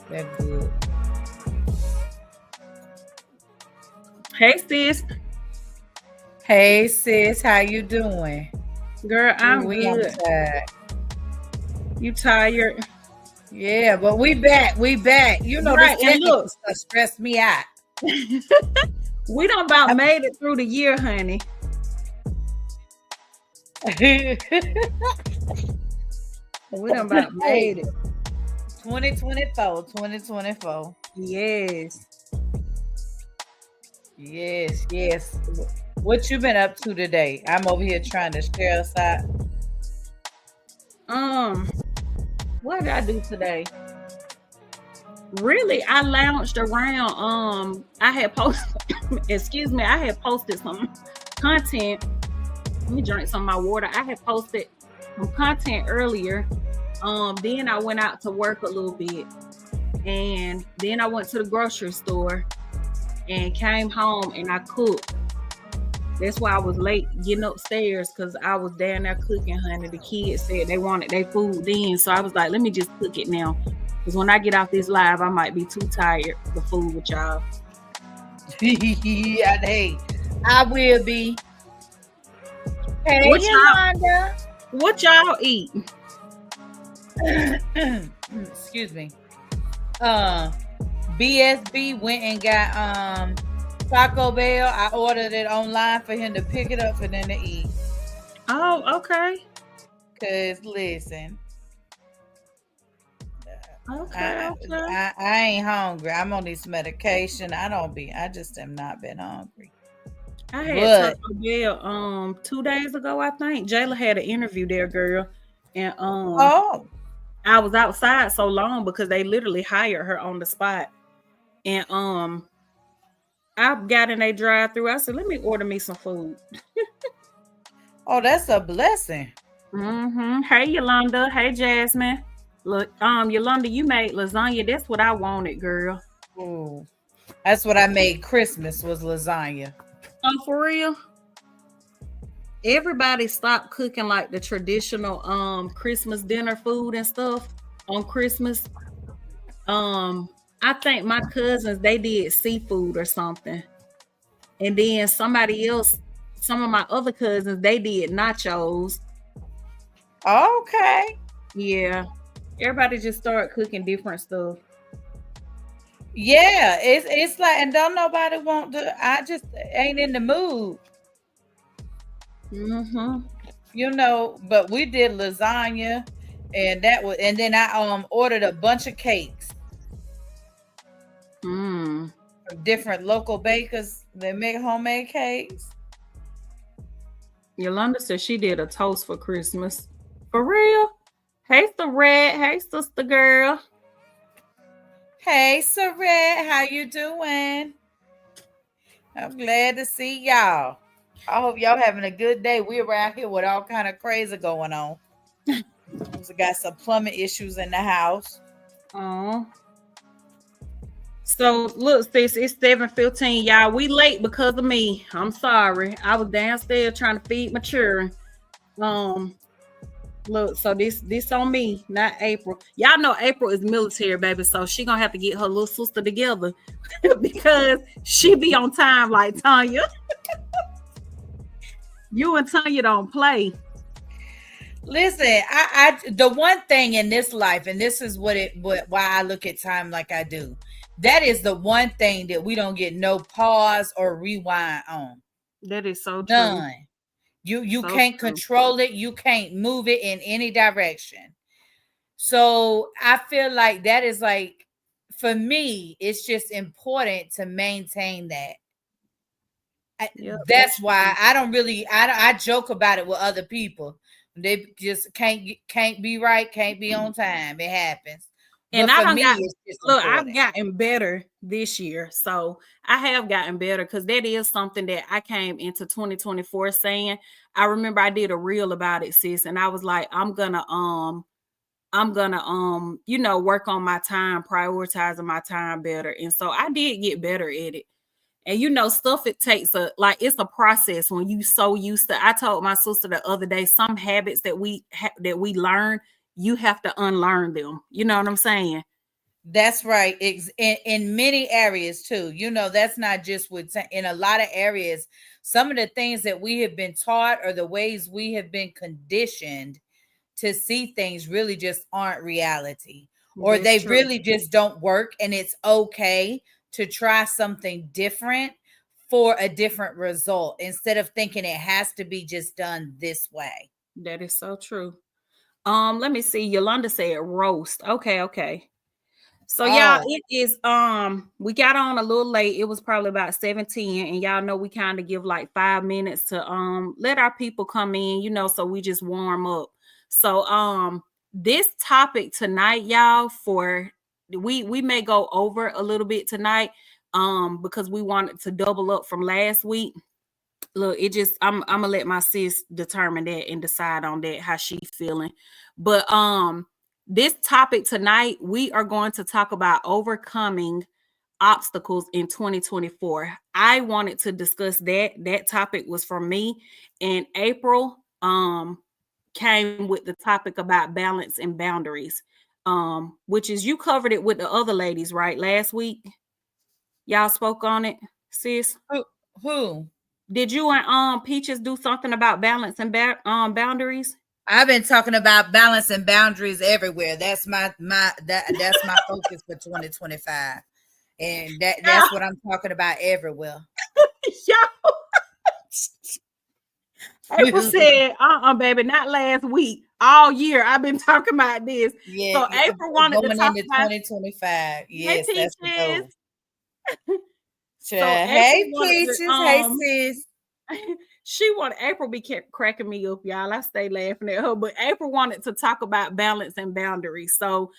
That good. Hey sis, Hey sis, how you doing? girl, I'm Ooh, I'm good. tired. You tired? Yeah, but we back. We back. You know this Right, and technical look, stuff stressed me out. we done about made it through the year, honey. We done about Hey, made it. 2024, 2024. Yes. Yes, yes. What you been up to today? I'm over here trying to share us out. Um, what did I do today? Really, I lounged around. I had posted, excuse me, I had posted some content. Let me drink some of my water. I had posted some content earlier. Then I went out to work a little bit, and then I went to the grocery store and came home and I cooked. That's why I was late getting upstairs because I was down there cooking, honey. The kids said they wanted their food then, so I was like, let me just cook it now. Because when I get off this live, I might be too tired to fool with y'all. Yeah, hey, I will be. Hey, What Yolanda. y'all eat? Excuse me. BSB went and got Taco Bell. I ordered it online for him to pick it up for them to eat. Oh, okay. Cause listen, Okay. I ain't hungry. I'm on this medication. I just am not been hungry. I had But Taco Bell 2 days ago, I think. Jayla had an interview there, girl. And oh, I was outside so long because they literally hired her on the spot. And I got in a drive-through. I said, let me order me some food. oh, that's a blessing. Hey Yolanda. Hey Jasmine. Look, Yolanda, you made lasagna. That's what I wanted, girl. Ooh, that's what I made Christmas was lasagna. Oh, for real? Everybody stopped cooking like the traditional Christmas dinner food and stuff on Christmas. I think my cousins they did seafood or something. And then somebody else, some of my other cousins, they did nachos. Okay. Yeah. Everybody just started cooking different stuff. Yeah, it's like, and don't nobody want to. I just ain't in the mood, Mm-hmm. But we did lasagna, and then I ordered a bunch of cakes Mm. from different local bakers that make homemade cakes. Yolanda said she did a toast for Christmas. For real? Hey, Red. Hey, sister girl. Hey, Saret, how you doing? I'm glad to see y'all. I hope y'all having a good day. We're around here with all kind of crazy going on. We got some plumbing issues in the house. Oh. So look, sis, it's 7:15. Y'all, we late because of me. I'm sorry. I was downstairs trying to feed my children. Look, so this on me, not April. Y'all know April is military, baby. So she gonna have to get her little sister together because she be on time like Tanya. You and Tanya don't play. Listen, I the one thing in this life, and this is why I look at time like I do. That is the one thing that we don't get no pause or rewind on. That is so true. None. You so can't control it. You can't move it in any direction. So I feel like that is like, for me, it's just important to maintain that. Yep, that's why I don't really I joke about it with other people. They just can't be right, can't be on time. It happens. And I don't look, I've gotten better this year. So I have gotten better because that is something that I came into 2024 saying. I remember I did a reel about it, sis, and I was like, I'm gonna work on my time, prioritizing my time better. And so I did get better at it. And stuff, it takes it's a process when you so used to. I told my sister the other day, some habits that we learn, you have to unlearn them. You know what I'm saying? That's right. In many areas too. You know, that's not just in a lot of areas. Some of the things that we have been taught or the ways we have been conditioned to see things really just aren't reality, or That's they true. really just don't work. And it's okay to try something different for a different result instead of thinking it has to be just done this way. That is so true. Let me see. Yolanda said roast. Okay. So y'all, Oh, it is we got on a little late. It was probably about 17, and y'all know we kind of give like 5 minutes to let our people come in, you know, so we just warm up. So this topic tonight, y'all, for we may go over a little bit tonight because we wanted to double up from last week. Look, it just I'm gonna let my sis determine that and decide on that how she feeling. But this topic tonight, we are going to talk about overcoming obstacles in 2024. I wanted to discuss that. That topic was from me, and April came with the topic about balance and boundaries. Which is you covered it with the other ladies, right? Last week. Y'all spoke on it, sis. who? Did you and Peaches do something about balance and boundaries? I've been talking about balance and boundaries everywhere. That's that's my focus for 2025. And that's what I'm talking about everywhere. Y'all. April said, baby, not last week. All year I've been talking about this. Yeah, so April wanted to talk into about 2025. Yes, that's the goal. So hey, Peaches. Hey, sis. She wanted April be cracking me up, y'all. I stay laughing at her, but April wanted to talk about balance and boundaries. So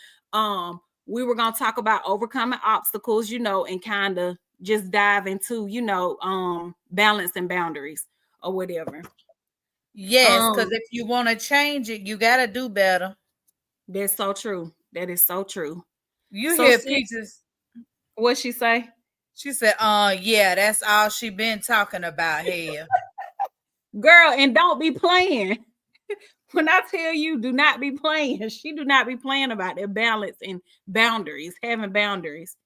we were gonna talk about overcoming obstacles, you know, and kind of just dive into, you know, balance and boundaries or whatever. Yes, because if you want to change it, you gotta do better. That's so true. That is so true. You hear Peaches? What she say? She said, yeah, that's all she been talking about here. Girl, and don't be playing. When I tell you, do not be playing. She do not be playing about their balance and boundaries, having boundaries.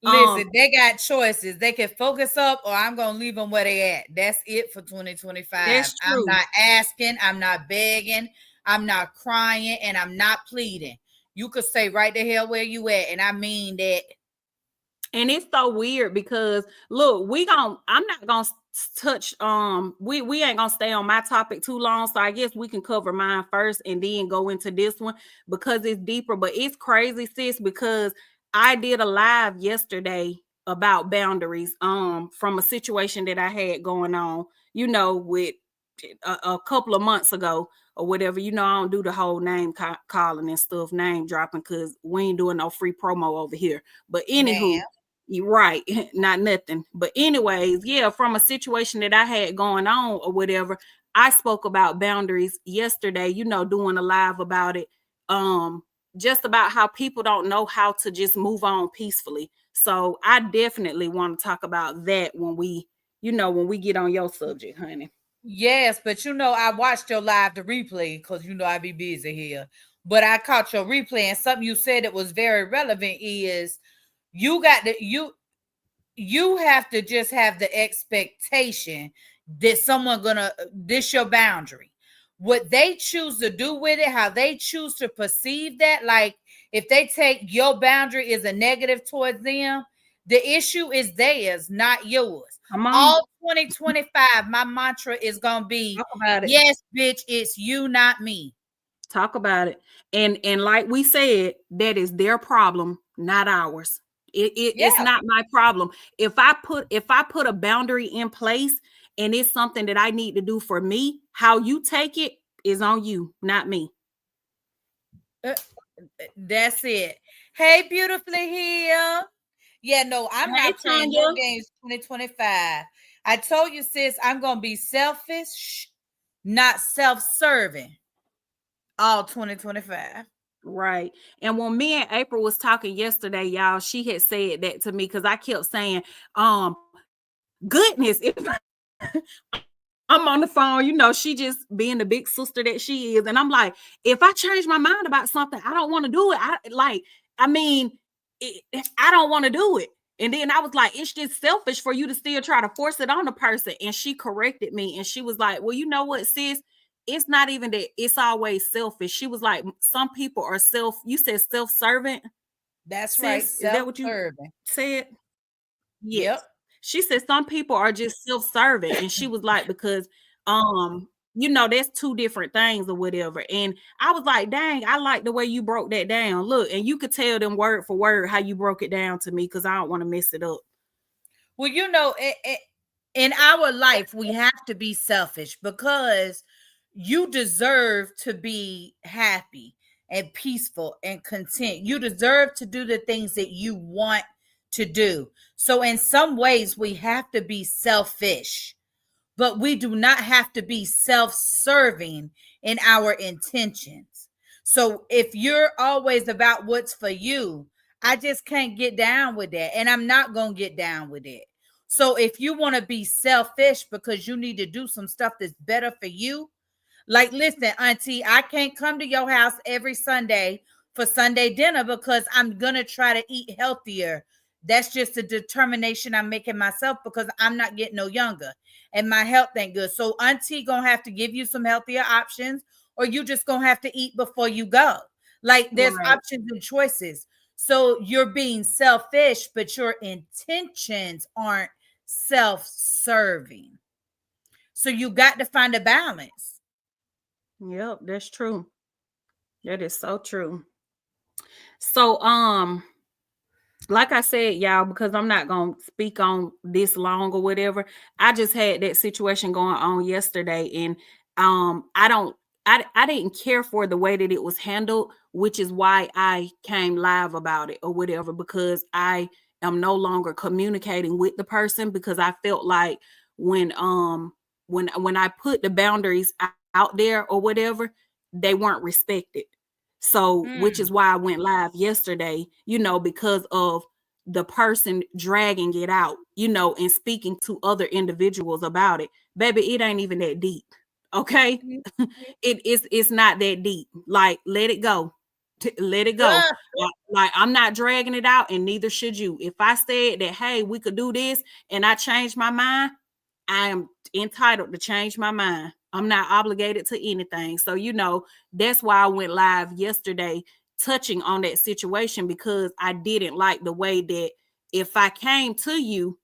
Listen, they got choices. They can focus up, or I'm gonna leave them where they at. That's it for 2025. That's true. I'm not asking, I'm not begging, I'm not crying, and I'm not pleading. You could say right the hell where you at, and I mean that. And it's so weird because look, I'm not gonna touch we ain't gonna stay on my topic too long, so I guess we can cover mine first and then go into this one because it's deeper. But it's crazy, sis, because I did a live yesterday about boundaries from a situation that I had going on, you know, with a couple of months ago or whatever. You know, I don't do the whole name calling and stuff, name dropping, because we ain't doing no free promo over here. But anywho, you're right, not nothing. But anyways, yeah, from a situation that I had going on or whatever, I spoke about boundaries yesterday, you know, doing a live about it. Just about how people don't know how to just move on peacefully. So I definitely want to talk about that when we, you know, when we get on your subject, honey. Yes, but you know, I watched your live, the replay, because you know I be busy here. But I caught your replay, and something you said that was very relevant is you have to just have the expectation that someone gonna this your boundary. What they choose to do with it, how they choose to perceive that, like if they take your boundary is a negative towards them, the issue is theirs, not yours. All 2025, my mantra is gonna be, yes, bitch, it's you, not me. Talk about it. And like we said, that is their problem, not ours. It's not my problem. If I put a boundary in place and it's something that I need to do for me, how you take it is on you, not me. That's it. Hey, beautifully here. Yeah, no, I'm not playing no games 2025. I told you, sis, I'm gonna be selfish, not self-serving all 2025. Right. And when me and April was talking yesterday, y'all, she had said that to me because I kept saying, goodness, if I'm on the phone, you know, she just being the big sister that she is. And I'm like, if I change my mind about something, I don't want to do it. I mean, I don't want to do it. And then I was like, it's just selfish for you to still try to force it on the person. And she corrected me and she was like, well, you know what, sis? It's not even that it's always selfish. She was like, some people are you said self-servant. That's sis, right. Is that what you said? Yes. Yep. She said some people are just self-serving. And she was like, because that's two different things or whatever. And I was like, dang, I like the way you broke that down. Look, and you could tell them word for word how you broke it down to me, because I don't want to mess it up. Well, in our life, we have to be selfish because you deserve to be happy and peaceful and content. You deserve to do the things that you want to do. So in some ways, we have to be selfish, but we do not have to be self-serving in our intentions. So if you're always about what's for you, I just can't get down with that. And I'm not going to get down with it. So if you want to be selfish because you need to do some stuff that's better for you, like, listen, auntie, I can't come to your house every Sunday for Sunday dinner because I'm going to try to eat healthier. That's just a determination I'm making myself because I'm not getting no younger and my health ain't good. So auntie going to have to give you some healthier options, or you just going to have to eat before you go. Like, there's options and choices. So you're being selfish, but your intentions aren't self-serving. So you got to find a balance. Yep, that's true. That is so true. So, like I said, y'all, because I'm not going to speak on this long or whatever, I just had that situation going on yesterday, and I didn't care for the way that it was handled, which is why I came live about it or whatever, because I am no longer communicating with the person, because I felt like when I put the boundaries out there or whatever, they weren't respected. So, which is why I went live yesterday, because of the person dragging it out, and speaking to other individuals about it. Baby, it ain't even that deep. Okay. It's not that deep. Like, let it go. Let it go. Like, I'm not dragging it out, and neither should you. If I said that, hey, we could do this, and I changed my mind, I am entitled to change my mind. I'm not obligated to anything. So, that's why I went live yesterday touching on that situation, because I didn't like the way that if I came to you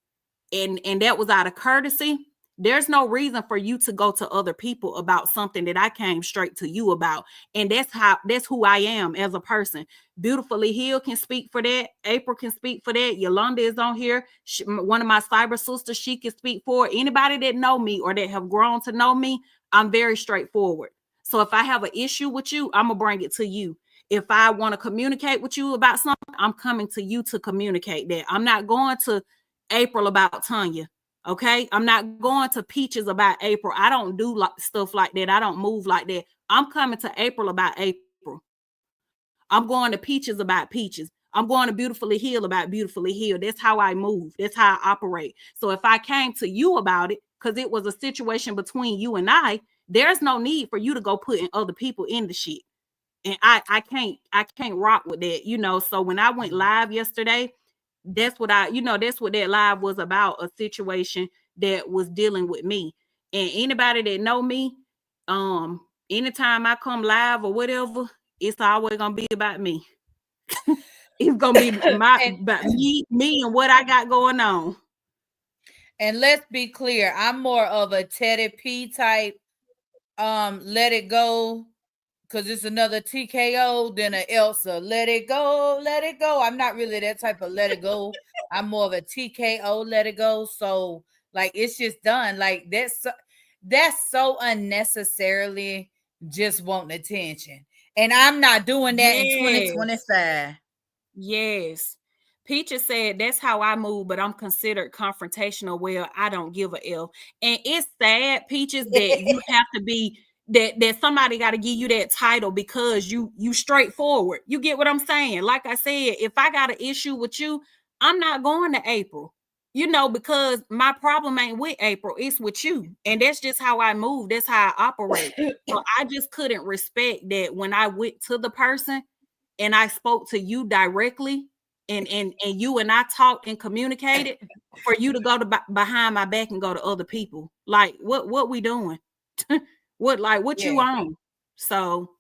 and that was out of courtesy, there's no reason for you to go to other people about something that I came straight to you about. And that's who I am as a person. Beautifully Healed can speak for that. April can speak for that. Yolanda is on here. One of my cyber sisters, she can speak for it. Anybody that know me or that have grown to know me, I'm very straightforward. So if I have an issue with you, I'm going to bring it to you. If I want to communicate with you about something, I'm coming to you to communicate that. I'm not going to April about Tanya. Okay, I'm not going to Peaches about April. I don't do stuff like that. I don't move like that. I'm coming to April about April. I'm going to Peaches about Peaches. I'm going to Beautifully Healed about Beautifully Healed. That's how I move. That's how I operate. So if I came to you about it, because it was a situation between you and I, there's no need for you to go putting other people in the shit. And I can't rock with that, So when I went live yesterday, that's what that live was about, a situation that was dealing with me. And anybody that know me, anytime I come live or whatever, it's always gonna be about me. It's gonna be about me and what I got going on. And let's be clear, I'm more of a Teddy P type, let it go, because it's another TKO than an Elsa. Let it go, let it go. I'm not really that type of let it go. I'm more of a TKO, let it go. So, like, it's just done. Like, that's so unnecessarily just wanting attention. And I'm not doing that in 2025. Yes. Peaches said, that's how I move, but I'm considered confrontational. Well, I don't give a F. And it's sad, Peaches, that you have to be that somebody got to give you that title because you straightforward. You get what I'm saying? Like I said, if I got an issue with you, I'm not going to April, because my problem ain't with April, it's with you. And that's just how I move. That's how I operate. So I just couldn't respect that when I went to the person and I spoke to you directly, and you and I talked and communicated, for you to go to behind my back and go to other people. Like, what we doing? what you on? So,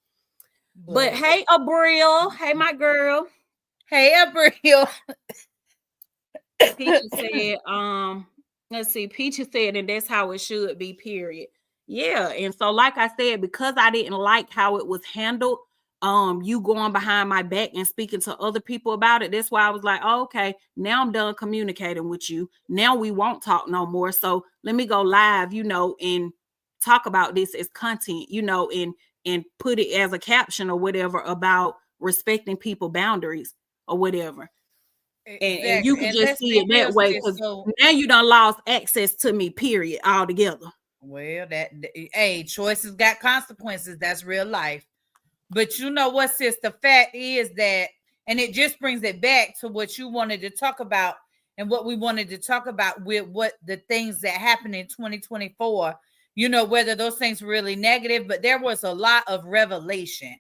but hey, Abril, hey, my girl. Hey, Abril. Peaches said, let's see, Peaches said, and that's how it should be, period. Yeah. And so, like I said, because I didn't like how it was handled, you going behind my back and speaking to other people about it, that's why I was like, oh, okay, now I'm done communicating with you. Now we won't talk no more. So let me go live, and talk about this as content, and put it as a caption or whatever about respecting people boundaries or whatever. Exactly. And you can just see it that way, because now you done lost access to me, period, altogether. Well, hey, choices got consequences. That's real life. But you know what, sis? The fact is that, and it just brings it back to what you wanted to talk about and what we wanted to talk about with what the things that happened in 2024, whether those things were really negative, but there was a lot of revelation.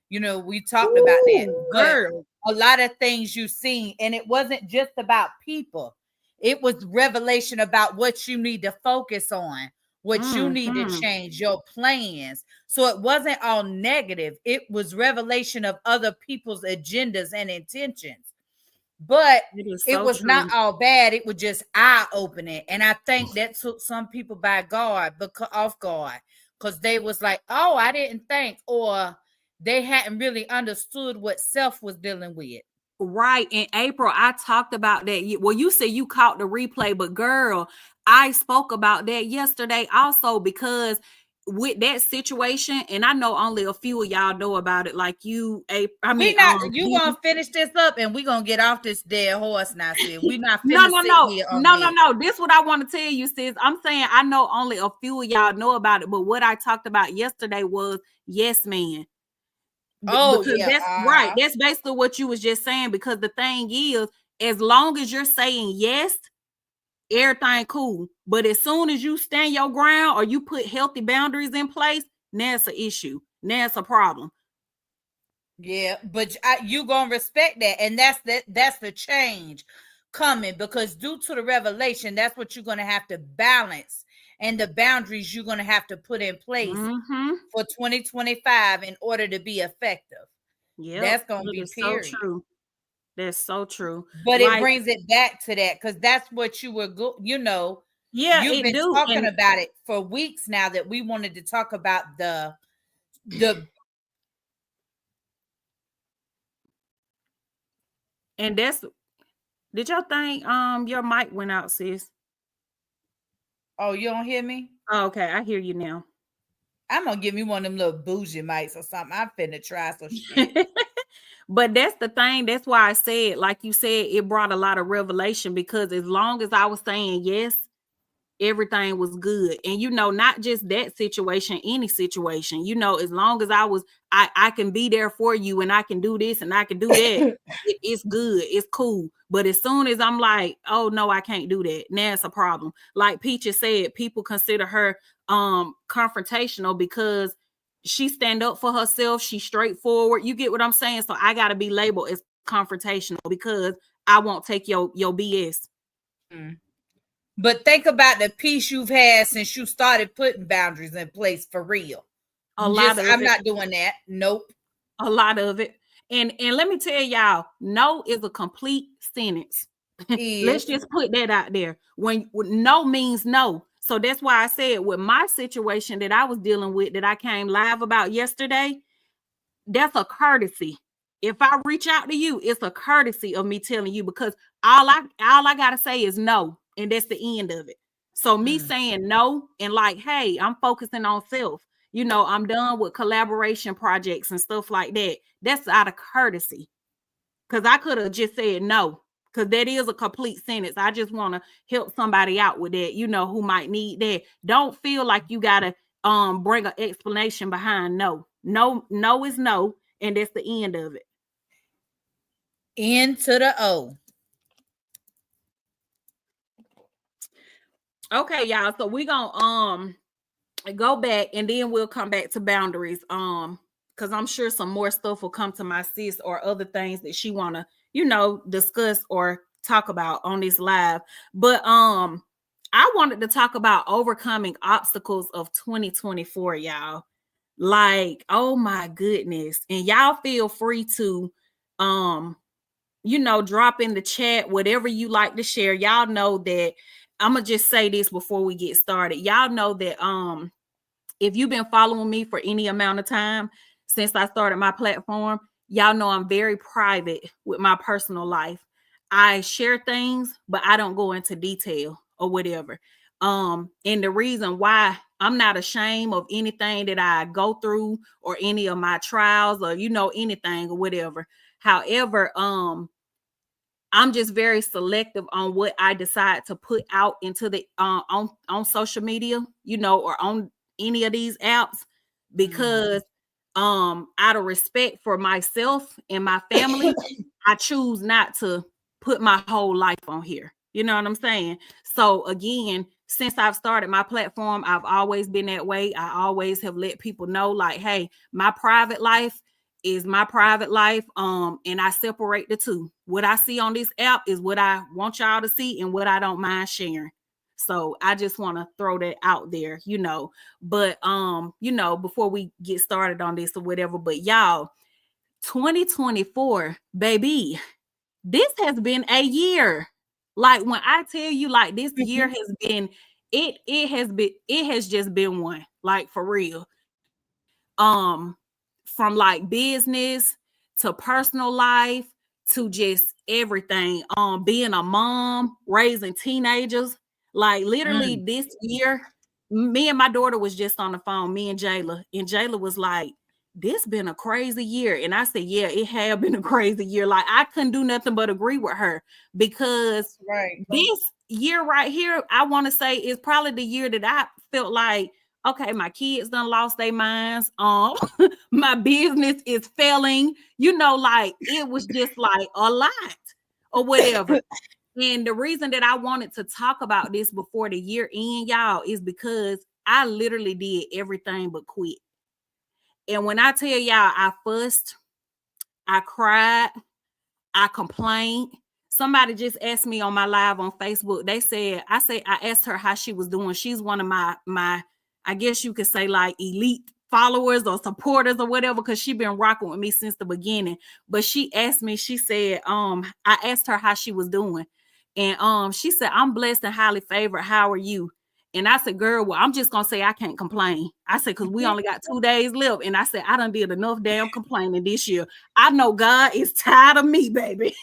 We talked about that. Girl. A lot of things you've seen, and it wasn't just about people. It was revelation about what you need to focus on, what you need to change, your plans. So it wasn't all negative. It was revelation of other people's agendas and intentions. But it was not all bad. It was just eye-opening. And I think that took some people off guard, because they was like, oh, I didn't think, or they hadn't really understood what self was dealing with. Right. In April, I talked about that. Well, you said you caught the replay, but girl, I spoke about that yesterday also, because with that situation, and I know only a few of y'all know about it, like you, you gonna finish this up and we gonna get off this dead horse now, sis. We not no. This is what I want to tell you, sis. I'm saying I know only a few of y'all know about it, but what I talked about yesterday was yes, man. Oh, because that's right. That's basically what you was just saying, because the thing is, as long as you're saying yes, everything cool. But as soon as you stand your ground or you put healthy boundaries in place, now it's an issue. Now it's a problem. Yeah, but you gonna respect that, and that's the change coming, because due to the revelation, that's what you're gonna have to balance, and the boundaries you're gonna have to put in place for 2025 in order to be effective. Yeah, that's gonna be period. So true. That's so true. But it brings it back to that, because that's what you were Yeah, you've been talking about it for weeks now, that we wanted to talk about the and that's, did y'all think your mic went out, sis? Oh, you don't hear me? Oh, okay, I hear you now. I'm gonna give me one of them little bougie mics or something. I'm finna try some shit. But that's the thing. That's why I said, like you said, it brought a lot of revelation, because as long as I was saying yes, everything was good. And not just that situation, any situation, as long as I can be there for you, and I can do this and I can do that, it's good, it's cool. But as soon as I'm like, oh no, I can't do that, now it's a problem. Like Peaches said, people consider her confrontational because she stand up for herself, she's straightforward. You get what I'm saying? So I gotta be labeled as confrontational because I won't take your BS. But think about the peace you've had since you started putting boundaries in place for real. I'm not doing that. Nope. A lot of it. And let me tell y'all, no is a complete sentence. Let's just put that out there. When no means no. So that's why I said, with my situation that I was dealing with, that I came live about yesterday, that's a courtesy. If I reach out to you, it's a courtesy of me telling you, because all I gotta say is no, and that's the end of it. So me saying no and like, hey, I'm focusing on self. I'm done with collaboration projects and stuff like that. That's out of courtesy, because I could have just said no, because that is a complete sentence. I just want to help somebody out with that, who might need that. Don't feel like you gotta bring an explanation behind no. No is no, and that's the end of it. N to the O. Okay, y'all. So we're gonna go back, and then we'll come back to boundaries. Because I'm sure some more stuff will come to my sis, or other things that she wanna discuss or talk about on this live. But I wanted to talk about overcoming obstacles of 2024, y'all. Like, oh my goodness. And y'all feel free to drop in the chat whatever you like to share. Y'all know that I'm gonna just say this before we get started. Y'all know that if you've been following me for any amount of time since I started my platform, y'all know I'm very private with my personal life. I share things, but I don't go into detail or whatever. And the reason why I'm not ashamed of anything that I go through or any of my trials or anything or whatever. However, I'm just very selective on what I decide to put out into the on social media, or on any of these apps, because out of respect for myself and my family, I choose not to put my whole life on here. You know what I'm saying? So again, since I've started my platform, I've always been that way. I always have let people know, like, hey, my private life is my private life. And I separate the two. What I see on this app is what I want y'all to see and what I don't mind sharing. So I just want to throw that out there, but before we get started on this or whatever, but y'all, 2024, baby, this has been a year. Like, when I tell you, like, this year has been, it has just been one, like, for real. From like business to personal life to just everything. Being a mom, raising teenagers, like literally this year, me and my daughter was just on the phone, me and Jayla was like, this been a crazy year. And I said, yeah, it had been a crazy year. Like, I couldn't do nothing but agree with her, because this year right here, I want to say, is probably the year that I felt like, okay, my kids done lost their minds. My business is failing. Like, it was just like a lot or whatever. And the reason that I wanted to talk about this before the year end, y'all, is because I literally did everything but quit. And when I tell y'all, I fussed, I cried, I complained. Somebody just asked me on my live on Facebook. I asked her how she was doing. She's one of my I guess you could say, like, elite followers or supporters or whatever, because she's been rocking with me since the beginning. But she asked me, she said, I asked her how she was doing. And she said, I'm blessed and highly favored. How are you? And I said, girl, well, I'm just going to say I can't complain. I said, because we only got 2 days left. And I said, I done did enough damn complaining this year. I know God is tired of me, baby.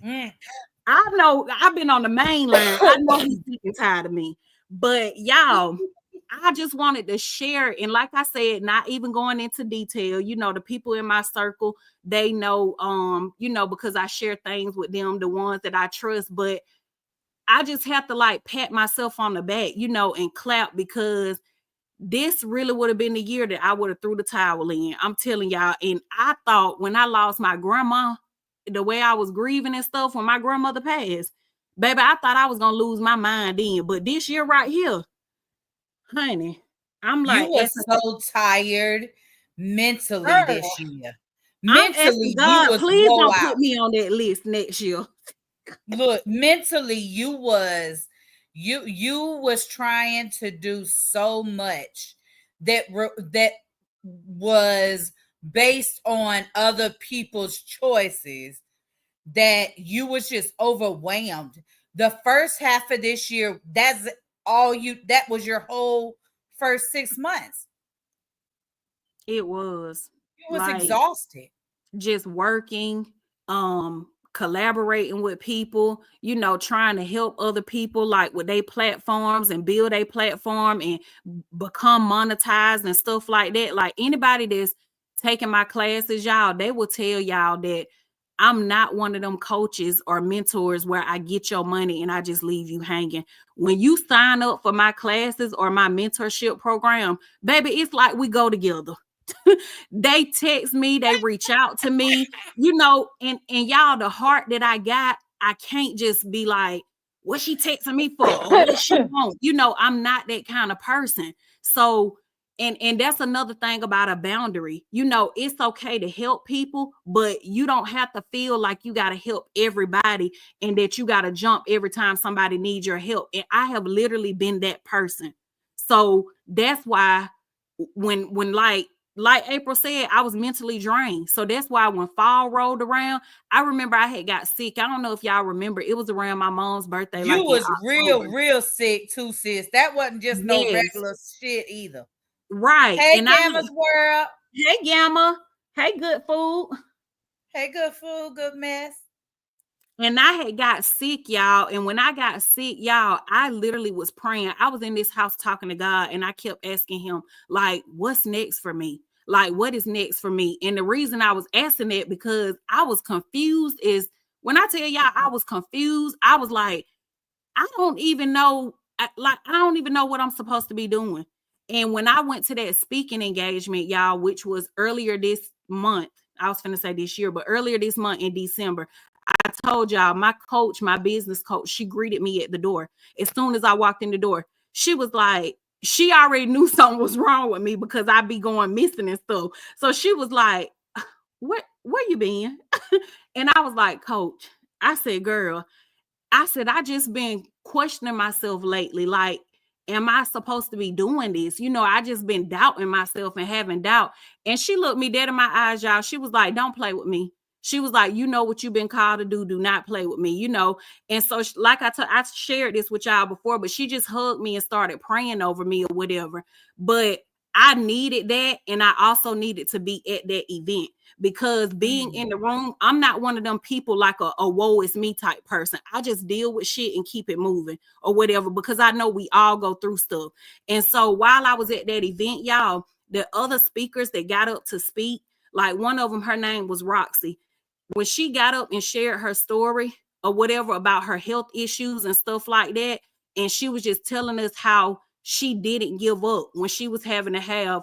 I know I've been on the main line. I know he's tired of me. But y'all, I just wanted to share. And like I said, not even going into detail, the people in my circle, they know, because I share things with them, the ones that I trust. But I just have to, like, pat myself on the back, and clap, because this really would have been the year that I would have threw the towel in. I'm telling y'all. And I thought when I lost my grandma, the way I was grieving and stuff when my grandmother passed, baby, I thought I was going to lose my mind then. But this year right here, honey, I'm like, you were so tired mentally this year. Mentally, God, please don't put me on that list next year. Look, mentally, you was trying to do so much that was based on other people's choices that you was just overwhelmed. The first half of this year, that was your whole first 6 months. It was. You was like, exhausted. Just working, collaborating with people, trying to help other people, like, with their platforms and build a platform and become monetized and stuff like that. Like, anybody that's taking my classes, y'all, they will tell y'all that I'm not one of them coaches or mentors where I get your money and I just leave you hanging. When you sign up for my classes or my mentorship program, baby, it's like we go together. They text me, they reach out to me, and y'all, the heart that I got, I can't just be like, what she texting me for? Or what she want? I'm not that kind of person. So And that's another thing about a boundary. You know, it's okay to help people, but you don't have to feel like you got to help everybody and that you got to jump every time somebody needs your help. And I have literally been that person. So that's why when like April said, I was mentally drained. So that's why when fall rolled around, I remember I had got sick. I don't know if y'all remember. It was around my mom's birthday. You like was real sick too, sis. That wasn't just no regular shit either. Right. Hey, Gamma's World. Hey, Gamma. Hey, Good Food. Hey, Good Food, Good Mess. And I had got sick, y'all. And when I got sick, y'all, I literally was praying. I was in this house talking to God, and I kept asking him, like, what's next for me? Like, what is next for me? And the reason I was asking that because I was confused is when I tell y'all I was confused, I was like, I don't even know what I'm supposed to be doing. And when I went to that speaking engagement, y'all, which was earlier this month, I was finna say this year, but earlier this month in December, I told y'all my coach, my business coach, she greeted me at the door. As soon as I walked in the door, she was like, she already knew something was wrong with me because I be going missing and stuff. So she was like, where you been? And I was like, Coach, I said, girl, I said, I just been questioning myself lately. Like, am I supposed to be doing this? You know, I just been doubting myself and having doubt. And she looked me dead in my eyes, y'all. She was like, don't play with me. She was like, you know what you've been called to do. Do not play with me, you know. And so, like I shared this with y'all before, but she just hugged me and started praying over me or whatever. But I needed that. And I also needed to be at that event because being in the room, I'm not one of them people like a woe is me type person. I just deal with shit and keep it moving or whatever because I know we all go through stuff. And so while I was at that event, y'all, the other speakers that got up to speak, like one of them, her name was Roxy. When she got up and shared her story or whatever about her health issues and stuff like that, and she was just telling us how she didn't give up when she was having to have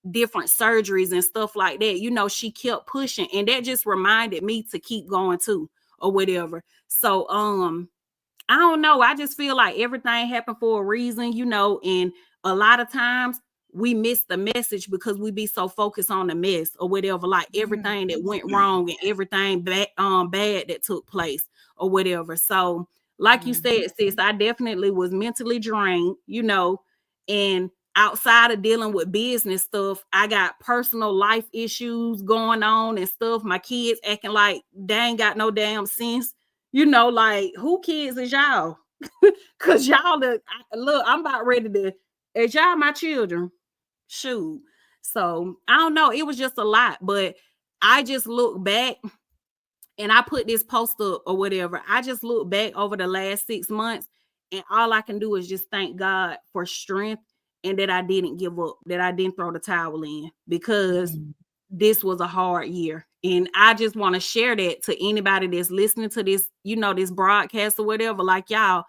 different surgeries and stuff like that. You know, she kept pushing, and that just reminded me to keep going too or whatever. So I don't know, I just feel like everything happened for a reason, you know, and a lot of times we miss the message because we be so focused on the mess or whatever, like everything that went wrong and everything bad that took place or whatever. So like you said, sis, I definitely was mentally drained, you know, and outside of dealing with business stuff, I got personal life issues going on and stuff. My kids acting like they ain't got no damn sense. You know, like who kids is y'all? Cause y'all look, I'm about ready to, is y'all my children? Shoot. So I don't know. It was just a lot, but I just look back and I put this post up or whatever. I just look back over the last 6 months and all I can do is just thank God for strength and that I didn't give up, that I didn't throw the towel in because this was a hard year. And I just want to share that to anybody that's listening to this, you know, this broadcast or whatever. Like, y'all,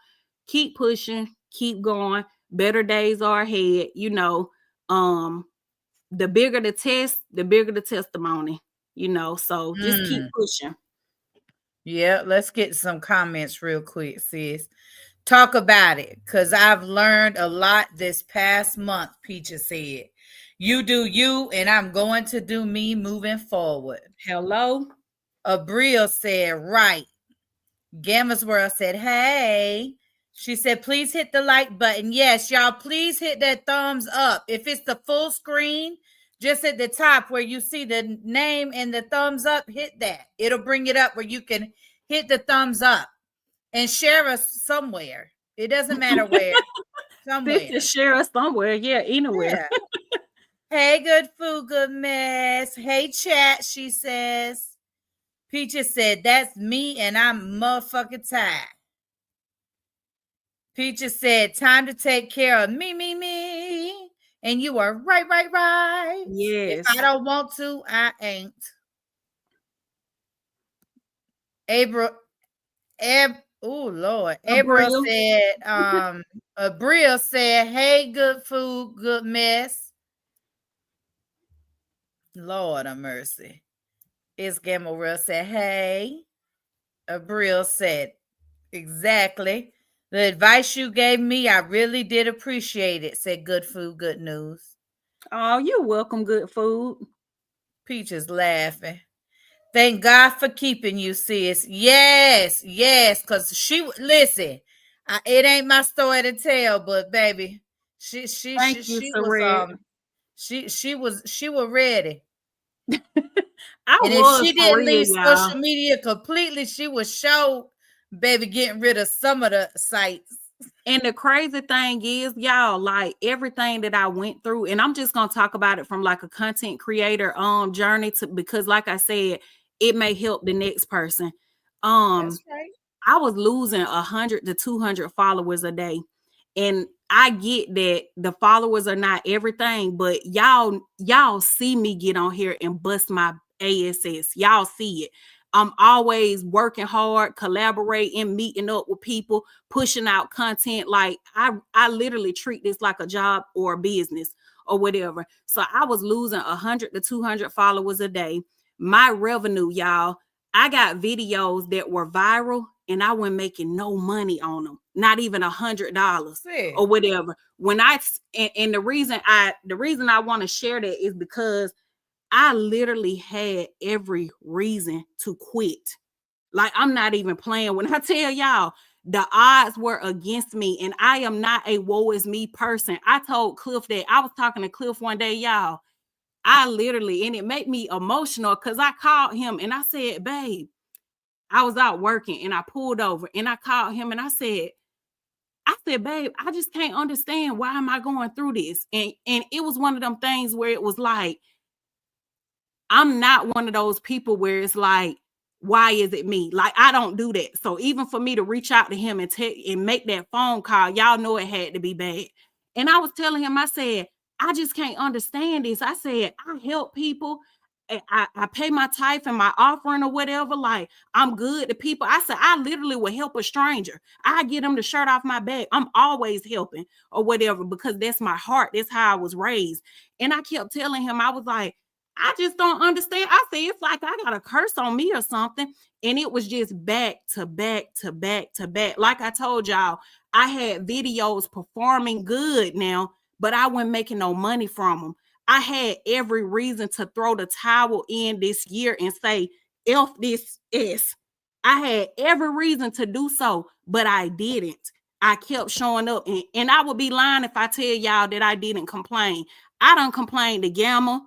keep pushing, keep going. Better days are ahead. You know, the bigger the test, the bigger the testimony, you know. So just keep pushing. Yeah, let's get some comments real quick, sis. Talk about it, because I've learned a lot this past month, Peaches said. You do you, and I'm going to do me moving forward. Hello. Abril said, right. Gamma's World said, hey. She said, please hit the like button. Yes, y'all, please hit that thumbs up. If it's the full screen, just at the top where you see the name and the thumbs up, hit that. It'll bring it up where you can hit the thumbs up and share us somewhere. It doesn't matter where. Somewhere. Share us somewhere. Yeah, anywhere. Yeah. Hey, Good Food, Good Mess. Hey, chat, she says. Peaches said, that's me and I'm motherfucking tired. Peaches said, time to take care of me. And you are right. Yes. If I don't want to, I ain't. Oh Lord. Abril said, Abril said, hey, Good Food, Good Mess. Lord of mercy. It's Gamma said, hey. Abril said, exactly. The advice you gave me, I really did appreciate it, said Good Food, Good News. Oh, you're welcome, Good Food. Peach is laughing. Thank God for keeping you, sis. Yes, because listen. It ain't my story to tell, but baby, she Thank you, Saret. she was ready. I And if was she for didn't real, leave y'all. social media completely, she was baby, getting rid of some of the sites. And the crazy thing is, y'all, like everything that I went through, and I'm just gonna talk about it from like a content creator journey to, because like I said, it may help the next person. That's right. I was losing 100 to 200 followers a day. And I get that the followers are not everything, but y'all see me get on here and bust my ass. Y'all see it. I'm always working hard, collaborating, meeting up with people, pushing out content. Like I literally treat this like a job or a business or whatever. So I was losing 100 to 200 followers a day. My revenue, y'all, I got videos that were viral and I wasn't making no money on them, not even $100 or whatever. When and the reason I want to share that is because I literally had every reason to quit. Like, I'm not even playing. When I tell y'all, the odds were against me, and I am not a woe is me person. I told Cliff that. I was talking to Cliff one day, y'all. I literally, and it made me emotional because I called him and I said, babe, I was out working and I pulled over and I called him and I said, babe, I just can't understand why am I going through this? And it was one of them things where it was like, I'm not one of those people where it's like, why is it me? Like, I don't do that. So even for me to reach out to him and make that phone call, y'all know it had to be bad. And I was telling him, I said, I just can't understand this. I said, I help people. I pay my tithe and my offering or whatever. Like, I'm good to people. I said, I literally would help a stranger. I get them the shirt off my back. I'm always helping or whatever because that's my heart. That's how I was raised. And I kept telling him, I was like, I just don't understand. I say it's like I got a curse on me or something. And it was just back to back to back to back. Like I told y'all, I had videos performing good now, but I wasn't making no money from them. I had every reason to throw the towel in this year and say, F this S. I had every reason to do so, but I didn't. I kept showing up. And I would be lying if I tell y'all that I didn't complain. I done complained to Gamma,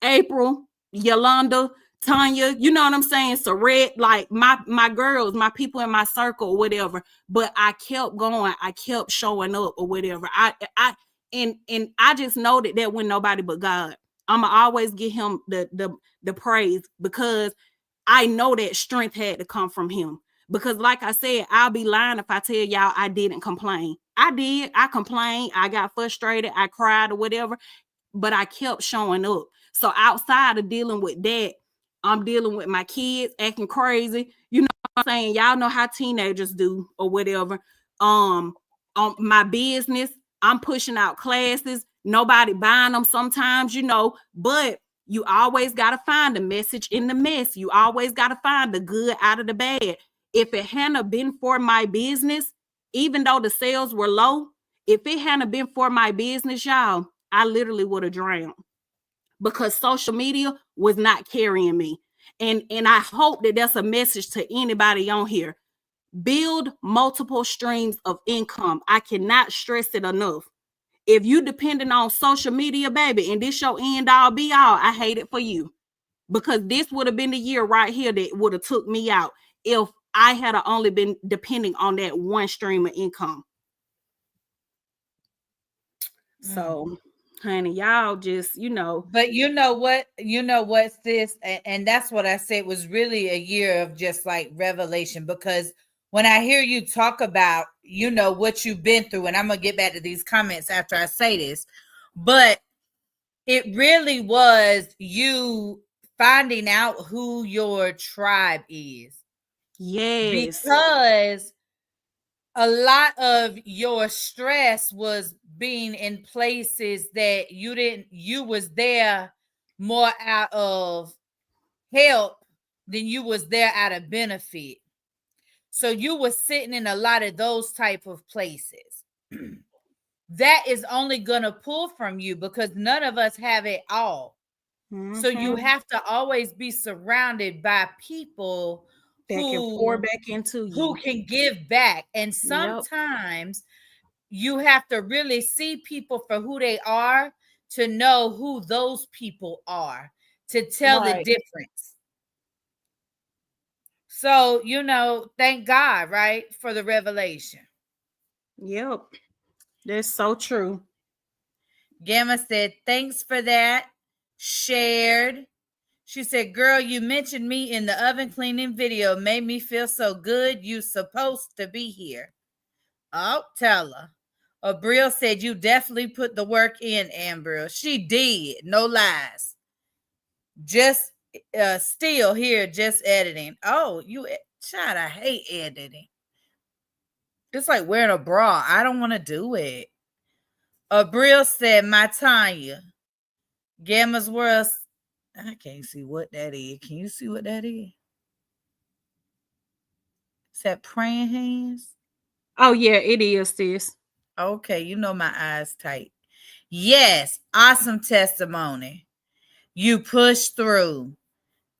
April, Yolanda, Tanya, you know what I'm saying? Saret, like my girls, my people in my circle or whatever. But I kept going. I kept showing up or whatever. And I just know that when nobody but God. I'ma always give him the praise because I know that strength had to come from him. Because like I said, I'll be lying if I tell y'all I didn't complain. I did. I complained. I got frustrated. I cried or whatever, but I kept showing up. So outside of dealing with that, I'm dealing with my kids acting crazy. You know what I'm saying? Y'all know how teenagers do or whatever. On my business, I'm pushing out classes. Nobody buying them sometimes, but you always got to find the message in the mess. You always got to find the good out of the bad. If it hadn't been for my business, even though the sales were low, if it hadn't been for my business, y'all, I literally would have drowned because social media was not carrying me. And I hope that that's a message to anybody on here. Build multiple streams of income. I cannot stress it enough. If you depending on social media, baby, and this your end all be all, I hate it for you. Because this would have been the year right here that would have took me out if I had only been depending on that one stream of income. So, honey, y'all just, But you know what's this? And that's what I said was really a year of just like revelation, because when I hear you talk about, what you've been through, and I'm going to get back to these comments after I say this, but it really was you finding out who your tribe is. Yes. Because a lot of your stress was being in places that you was there more out of help than you was there out of benefit. So you were sitting in a lot of those type of places. that is only gonna pull from you, because none of us have it all. So you have to always be surrounded by people that can pour back into you, who can give back. And sometimes you have to really see people for who they are to know who those people are, to tell the difference. So, thank God, right, for the revelation. Yep. That's so true. Gamma said, thanks for that. Shared. She said, girl, you mentioned me in the oven cleaning video. Made me feel so good. You supposed to be here. Oh, tell her. Abril said, you definitely put the work in, Ambril. She did. No lies. Just still here, just editing. Oh, child, I hate editing. It's like wearing a bra. I don't want to do it. Abril said, my Tanya. Gamma's World. I can't see what that is. Can you see what that is? Is that praying hands? Oh, yeah, it is, sis. Okay, you know my eyes tight. Yes, awesome testimony. You pushed through.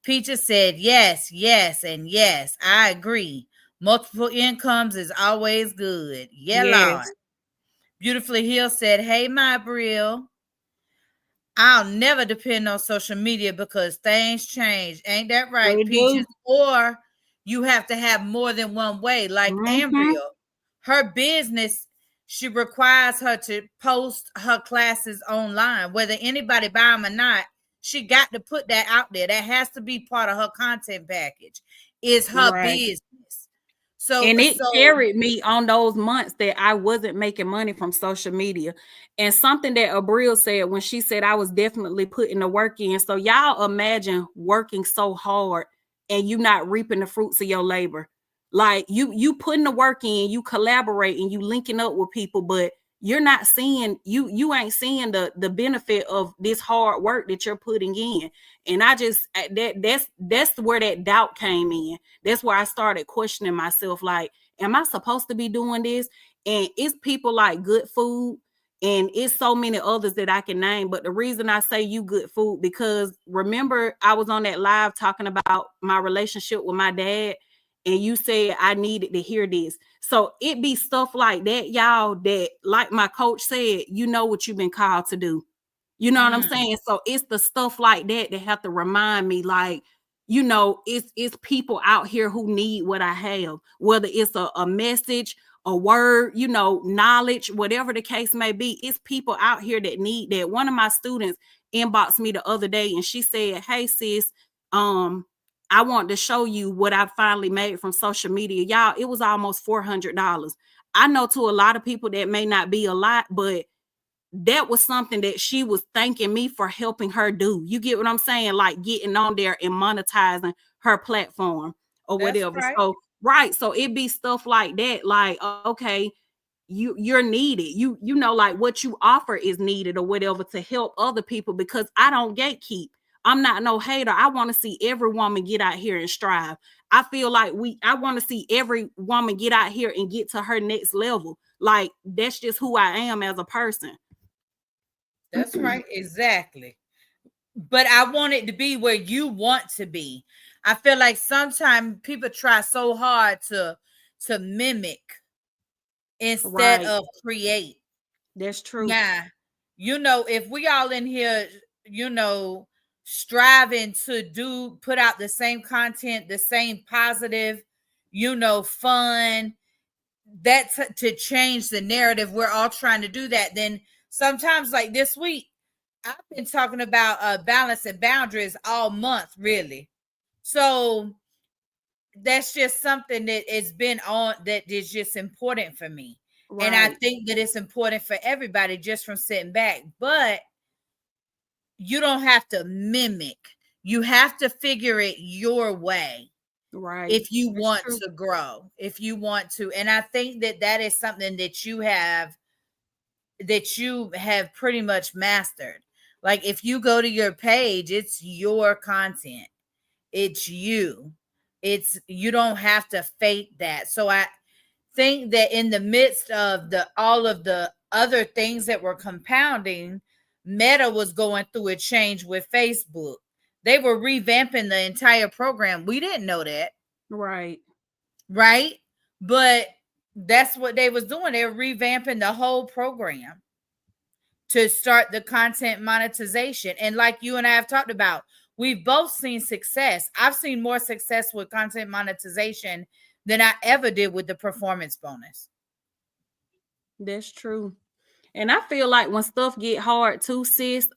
Peaches said, yes, and yes. I agree. Multiple incomes is always good. Yeah, yes. Lord. Beautifully Hill said, hey, my Brill. I'll never depend on social media because things change. Ain't that right, they Peaches? Do. Or you have to have more than one way. Like Ambril, her business, she requires her to post her classes online. Whether anybody buy them or not, she got to put that out there. That has to be part of her content package. Is her business. And it carried me on those months that I wasn't making money from social media. And something that Abril said when she said I was definitely putting the work in. So y'all imagine working so hard and you not reaping the fruits of your labor. Like you putting the work in, you collaborating, you linking up with people, but you're not seeing, you ain't seeing the benefit of this hard work that you're putting in. And I just, that's where that doubt came in. That's where I started questioning myself. Like, am I supposed to be doing this? And it's people like Good Food, and it's so many others that I can name. But the reason I say You Good Food, because remember I was on that live talking about my relationship with my dad, and you said I needed to hear this. So it be stuff like that, y'all, that like my coach said, you know what you've been called to do. You know what I'm saying? So it's the stuff like that that have to remind me, like, it's people out here who need what I have, whether it's a message, a word, knowledge, whatever the case may be. It's people out here that need that. One of my students inboxed me the other day and she said, hey, sis, I want to show you what I finally made from social media. Y'all, it was almost $400. I know to a lot of people that may not be a lot, but that was something that she was thanking me for helping her do. You get what I'm saying? Like getting on there and monetizing her platform or whatever. Right. So it be stuff like that. Like, okay, you're needed. You know, like what you offer is needed or whatever to help other people, because I don't gatekeep. I'm not no hater. I want to see every woman get out here and strive. I feel like I want to see every woman get out here and get to her next level. Like that's just who I am as a person. That's right. Exactly. But I want it to be where you want to be. I feel like sometimes people try so hard to mimic instead of create. That's true. Yeah. If we all in here, striving to put out the same content, the same positive, fun, to change the narrative, we're all trying to do that. Then sometimes, like this week, I've been talking about balance and boundaries all month, really. So that's just something that has been on, that is just important for me. Right. And I think that it's important for everybody just from sitting back. But you don't have to mimic. You have to figure it your way. Right. If you want to grow, if you want to. And I think that is something that you have pretty much mastered. Like if you go to your page, it's your content. It's you. You don't have to fake that. So I think that in the midst of all of the other things that were compounding, Meta was going through a change with Facebook. They were revamping the entire program. We didn't know that. Right. But that's what they was doing. They were revamping the whole program to start the content monetization. And like you and I have talked about, we've both seen success. I've seen more success with content monetization than I ever did with the performance bonus. That's true. And I feel like when stuff get hard too, sis,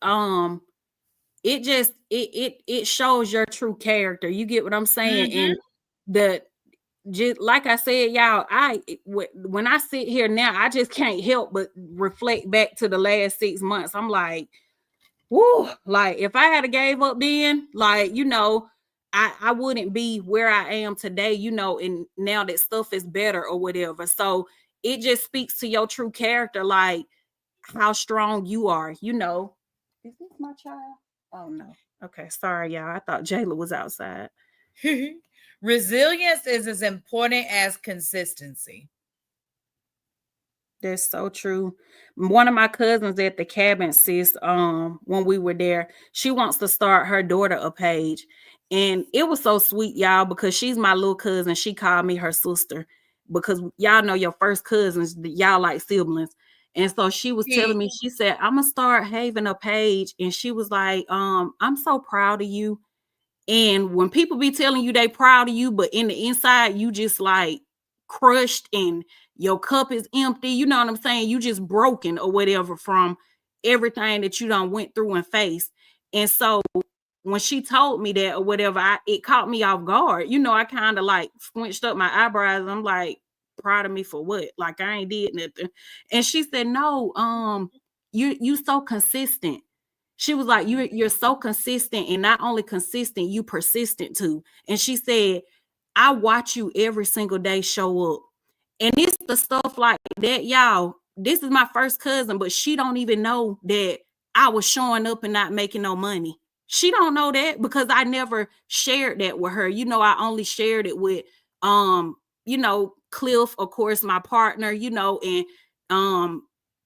it just it shows your true character. You get what I'm saying? And just like I said, y'all, when I sit here now, I just can't help but reflect back to the last 6 months. I'm like, whoo, like if I had gave up then, like, you know, I wouldn't be where I am today, you know, and now that stuff is better or whatever. So it just speaks to your true character, like how strong you are, you know. Is this my child? Oh no. Okay, sorry, y'all. I thought Jayla was outside. Resilience is as important as consistency. That's so true. One of my cousins at the cabin, sis, when we were there, she wants to start her daughter a page. And it was so sweet, y'all, because she's my little cousin. She called me her sister because y'all know your first cousins, y'all like siblings. And so she was telling me, she said, I'm gonna start having a page. And she was like, I'm so proud of you. And when people be telling you they proud of you, but in the inside, you just like crushed and your cup is empty, you know what I'm saying? You just broken or whatever from everything that you done went through and faced. And so when she told me that or whatever, it caught me off guard. You know, I kind of like squinched up my eyebrows. I'm like, proud of me for what? Like I ain't did nothing. And she said, no, you so consistent. She was like, you're so consistent, and not only consistent, you persistent too. And she said, I watch you every single day show up. And it's the stuff like that, y'all. This is my first cousin, but she don't even know that I was showing up and not making no money. She don't know that because I never shared that with her. You know, I only shared it with you know, Cliff, of course, my partner, you know, and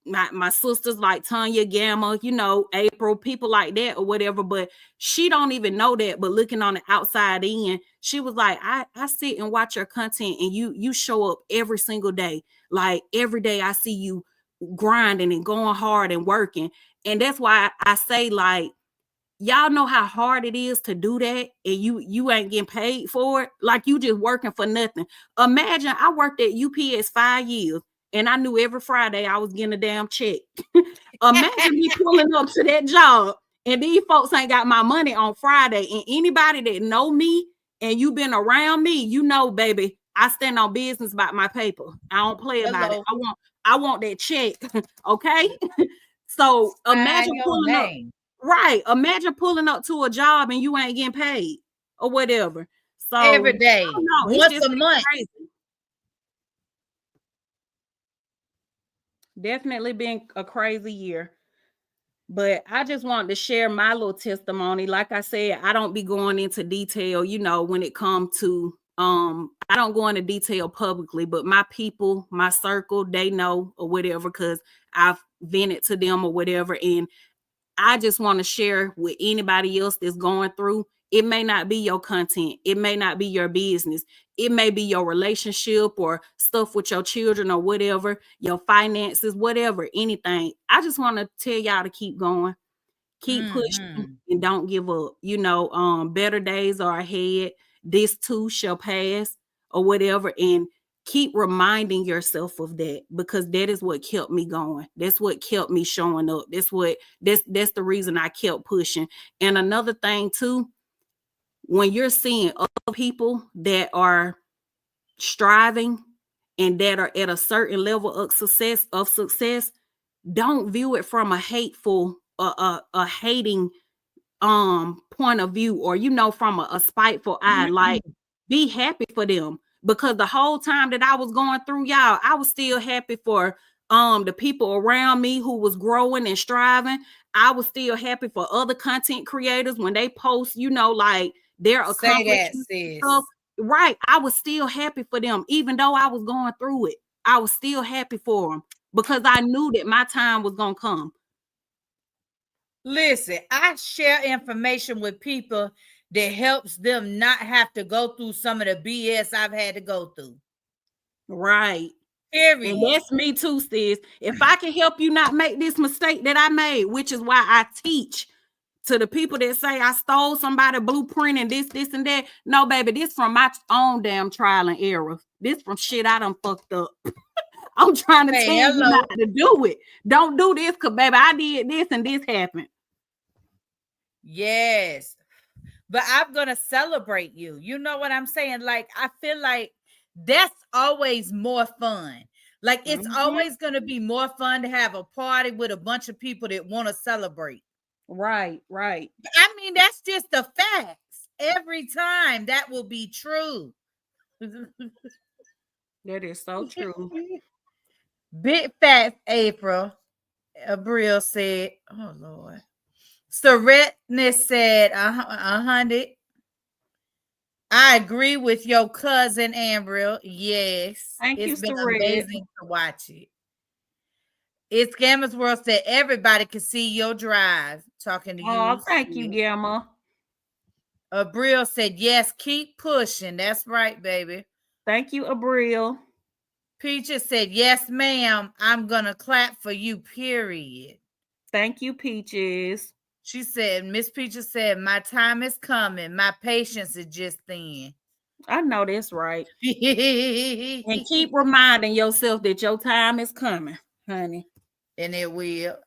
my sisters like Tanya, Gamma, you know, April, people like that or whatever, but she don't even know that. But looking on the outside in, she was like, I sit and watch your content and you show up every single day. Like every day I see you grinding and going hard and working. And that's why I say, like, y'all know how hard it is to do that and you ain't getting paid for it. Like you just working for nothing. Imagine I worked at UPS 5 years. And I knew every Friday I was getting a damn check. Imagine me pulling up to that job and these folks ain't got my money on Friday. And anybody that know me and you been around me, you know, baby, I stand on business about my paper. I don't play about it. I want that check. Okay. So imagine pulling up. Right. Imagine pulling up to a job and you ain't getting paid or whatever. So every day, once a month. Crazy. Definitely been a crazy year, but I just wanted to share my little testimony. Like I said, I don't be going into detail, you know, when it comes to, I don't go into detail publicly, but my people, my circle, they know or whatever, because I've vented to them or whatever. And I just want to share with anybody else that's going through. It may not be your content. It may not be your business. It may be your relationship or stuff with your children or whatever, your finances, whatever, anything. I just want to tell y'all to keep going, keep pushing and don't give up. You know, better days are ahead. This too shall pass or whatever. And keep reminding yourself of that, because that is what kept me going. That's what kept me showing up. That's the reason I kept pushing. And another thing too, when you're seeing other people that are striving and that are at a certain level of success, don't view it from a hateful, a hating point of view, or, you know, from a spiteful eye. Like, be happy for them, because the whole time that I was going through, y'all, I was still happy for the people around me who was growing and striving. I was still happy for other content creators when they post, you know, like their accomplishments. Right. I was still happy for them, even though I was going through it. I was still happy for them. because I knew that my time was gonna come. Listen, I share information with people that helps them not have to go through some of the BS I've had to go through. Right. Period. And that's me too, sis. If I can help you not make this mistake that I made, which is why I teach to the people that say I stole somebody's blueprint and this, and that. No, baby, this from my own damn trial and error. This from shit I done fucked up. I'm trying to tell you not to do it. Don't do this, because, baby, I did this and this happened. Yes. But I'm going to celebrate you. You know what I'm saying? Like, I feel like that's always more fun. Like, it's always going to be more fun to have a party with a bunch of people that want to celebrate. Right, right. I mean, that's just the facts. Every time that will be true. That is so true. Big fat April, Abril said, oh, Lord. Saretness said 100. I agree with your cousin, Ambril. Yes. It's been amazing to watch it. It's Gamma's World said everybody can see your drive. Talking to you. Oh, thank you, Gamma. Abril said, yes, keep pushing. That's right, baby. Thank you, Abril. Peaches said, yes, ma'am. I'm going to clap for you, period. Thank you, Peaches. She said, Miss Peaches said, my time is coming. My patience is just thin. I know that's right. And keep reminding yourself that your time is coming, honey. And it will.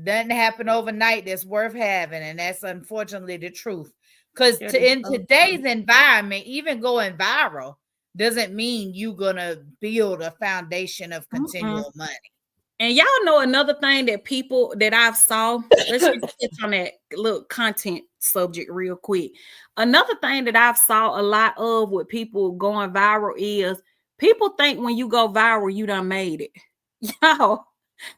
Doesn't happen overnight that's worth having. And that's unfortunately the truth. Because in today's environment, even going viral doesn't mean you're going to build a foundation of continual money. And y'all know another thing that people that I've saw, let's just touch on that little content subject real quick. Another thing that I've saw a lot of with people going viral is people think when you go viral, you done made it. Y'all,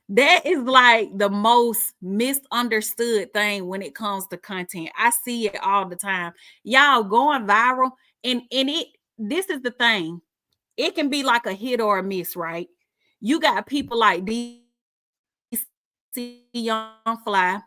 that is like the most misunderstood thing when it comes to content. I see it all the time. Y'all going viral, and this is the thing. It can be like a hit or a miss, right? You got people like DC Young Fly.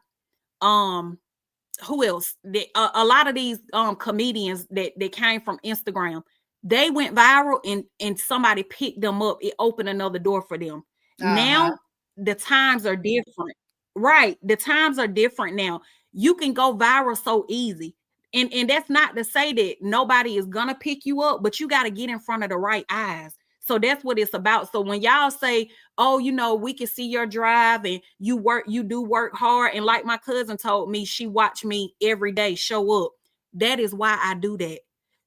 Who else? A lot of these comedians that came from Instagram, they went viral and somebody picked them up. It opened another door for them. Now the times are different. Right. The times are different now. You can go viral so easy. And that's not to say that nobody is gonna pick you up, but you got to get in front of the right eyes. So that's what it's about. So when y'all say, oh, you know, we can see your drive and you do work hard. And like my cousin told me, she watched me every day show up. That is why I do that.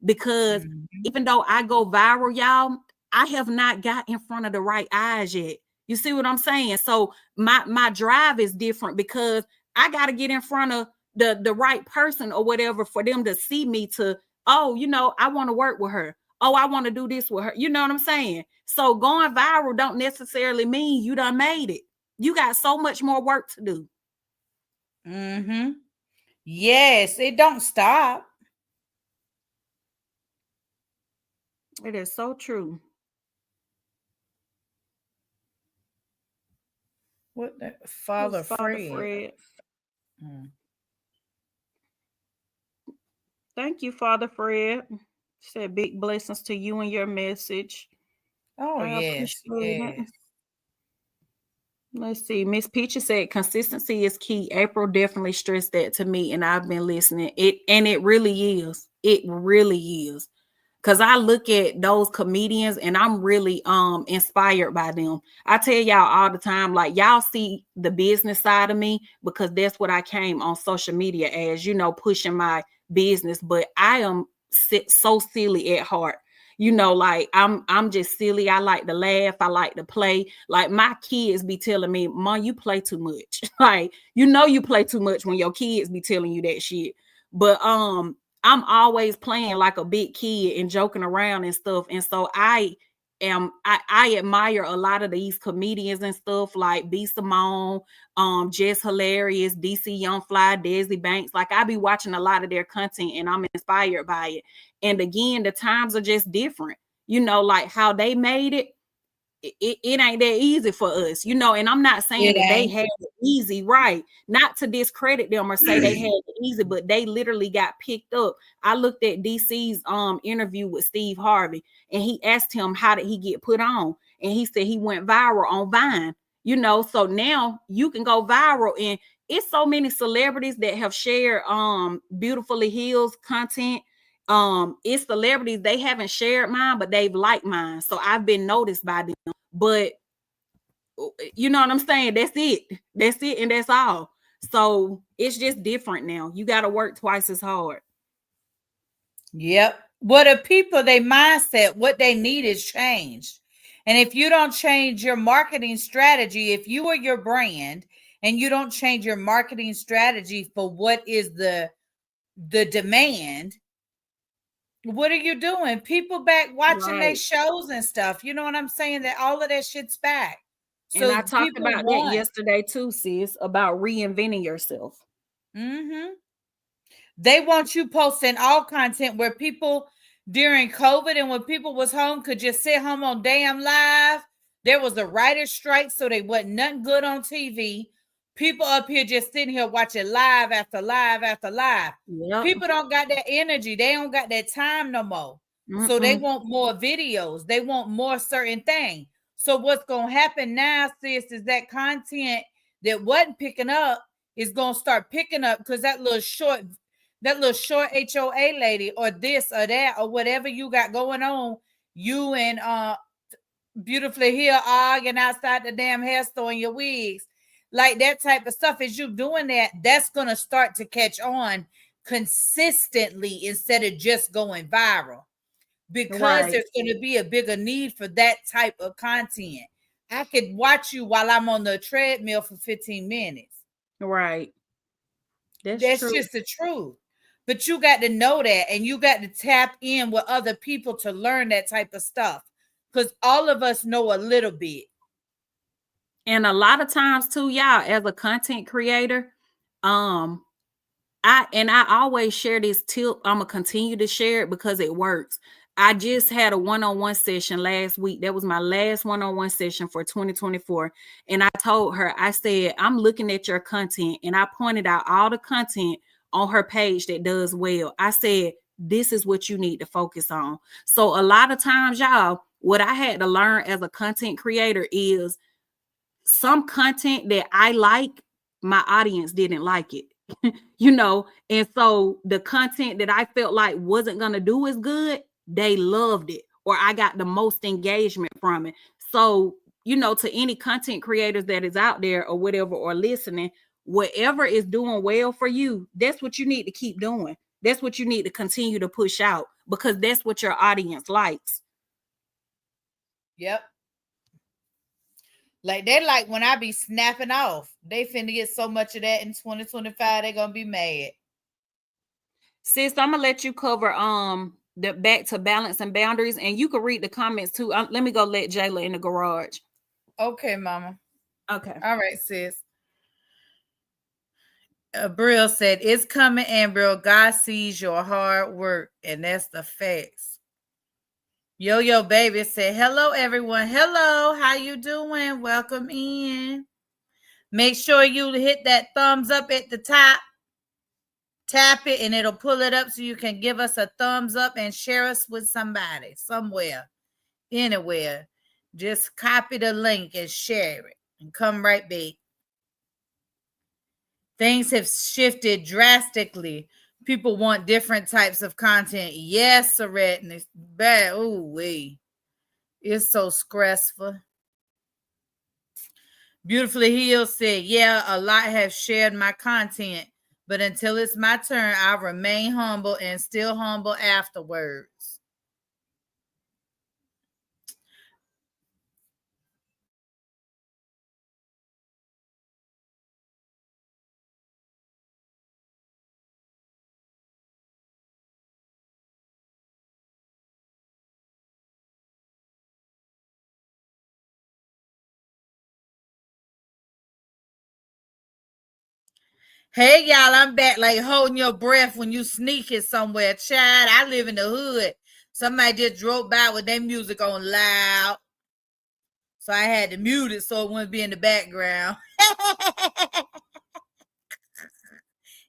Because even though I go viral, y'all, I have not got in front of the right eyes yet. You see what I'm saying? So my drive is different because I got to get in front of the right person or whatever for them to see me to, oh, you know, I want to work with her. Oh, I want to do this with her. You know what I'm saying? So going viral don't necessarily mean you done made it. You got so much more work to do. Yes, it don't stop. It is so true. What the Father Fred? Thank you, Father Fred. Said big blessings to you and your message. Oh, yes. Let's see. Miss Peaches said consistency is key. April definitely stressed that to me, and I've been listening. It really is. It really is. Because I look at those comedians and I'm really inspired by them. I tell y'all all the time, like, y'all see the business side of me because that's what I came on social media as, you know, pushing my business. But I am so silly at heart. You know, like I'm just silly. I like to laugh. I like to play. Like my kids be telling me, Mom, you play too much. Like, you know, you play too much when your kids be telling you that shit. But I'm always playing like a big kid and joking around and stuff. And so I admire a lot of these comedians and stuff like B. Simone, Jess Hilarious, DC Young Fly, Desi Banks. Like I be watching a lot of their content and I'm inspired by it. And again, the times are just different. You know, like how they made it. it ain't that easy for us, you know. And I'm not saying that they had it easy, right? Not to discredit them or say they had it easy, but they literally got picked up. I looked at DC's interview with Steve Harvey, and he asked him how did he get put on, and he said he went viral on Vine, you know. So now you can go viral, and it's so many celebrities that have shared Beautifully Heels content. It's celebrities, they haven't shared mine, but they've liked mine, so I've been noticed by them. But you know what I'm saying? That's it, and that's all. So it's just different now. You got to work twice as hard. Yep. What the people, their mindset, what they need is changed. And if you don't change your marketing strategy, if you are your brand and you don't change your marketing strategy for what is the demand, what are you doing? People back watching their shows and stuff. You know what I'm saying? That all of that shit's back. So and I talked about that yesterday too, sis, about reinventing yourself. Mm-hmm. They want you posting all content where people during COVID and when people was home could just sit home on damn live. There was a writer's strike, so they wasn't nothing good on TV. People up here just sitting here watching live after live after live. Yep. People don't got that energy. They don't got that time no more. So they want more videos. They want more certain things. So what's going to happen now, sis, is that content that wasn't picking up is going to start picking up because that little short HOA lady or this or that or whatever you got going on, you and Beautifully Here arguing outside the damn hair store in your wigs. Like that type of stuff, as you doing that, that's going to start to catch on consistently instead of just going viral because there's going to be a bigger need for that type of content. I could watch you while I'm on the treadmill for 15 minutes. Right. That's true. Just the truth. But you got to know that and you got to tap in with other people to learn that type of stuff because all of us know a little bit. And a lot of times too, y'all, as a content creator, I always share this tip. I'm gonna continue to share it because it works. I just had a one-on-one session last week. That was my last one-on-one session for 2024. And I told her, I said, I'm looking at your content, and I pointed out all the content on her page that does well. I said, this is what you need to focus on. So a lot of times, y'all, what I had to learn as a content creator is some content that I like, my audience didn't like it, you know? And so the content that I felt like wasn't going to do as good, they loved it, or I got the most engagement from it. So, you know, to any content creators that is out there or whatever, or listening, whatever is doing well for you, that's what you need to keep doing. That's what you need to continue to push out because that's what your audience likes. Yep. Like they like when I be snapping off, they finna get so much of that in 2025, they're gonna be mad. Sis, I'm gonna let you cover the back to balance and boundaries, and you can read the comments too. Let me go let Jayla in the garage. Okay, mama. Okay. All right, sis. Brill said, it's coming, Amber. God sees your hard work, and that's the facts. Yo baby said, hello everyone. Hello, how you doing? Welcome in. Make sure you hit that thumbs up at the top. Tap it and it'll pull it up so you can give us a thumbs up and share us with somebody, somewhere, anywhere. Just copy the link and share it and come right back. Things have shifted drastically. People want different types of content. Yes, Sarette, and it's bad. Ooh, wee. It's so stressful. Beautifully Healed said, yeah, a lot have shared my content, but until it's my turn, I'll remain humble and still humble afterwards. Hey, y'all, I'm back like holding your breath when you sneaking somewhere. Child, I live in the hood. Somebody just drove by with their music on loud. So I had to mute it so it wouldn't be in the background.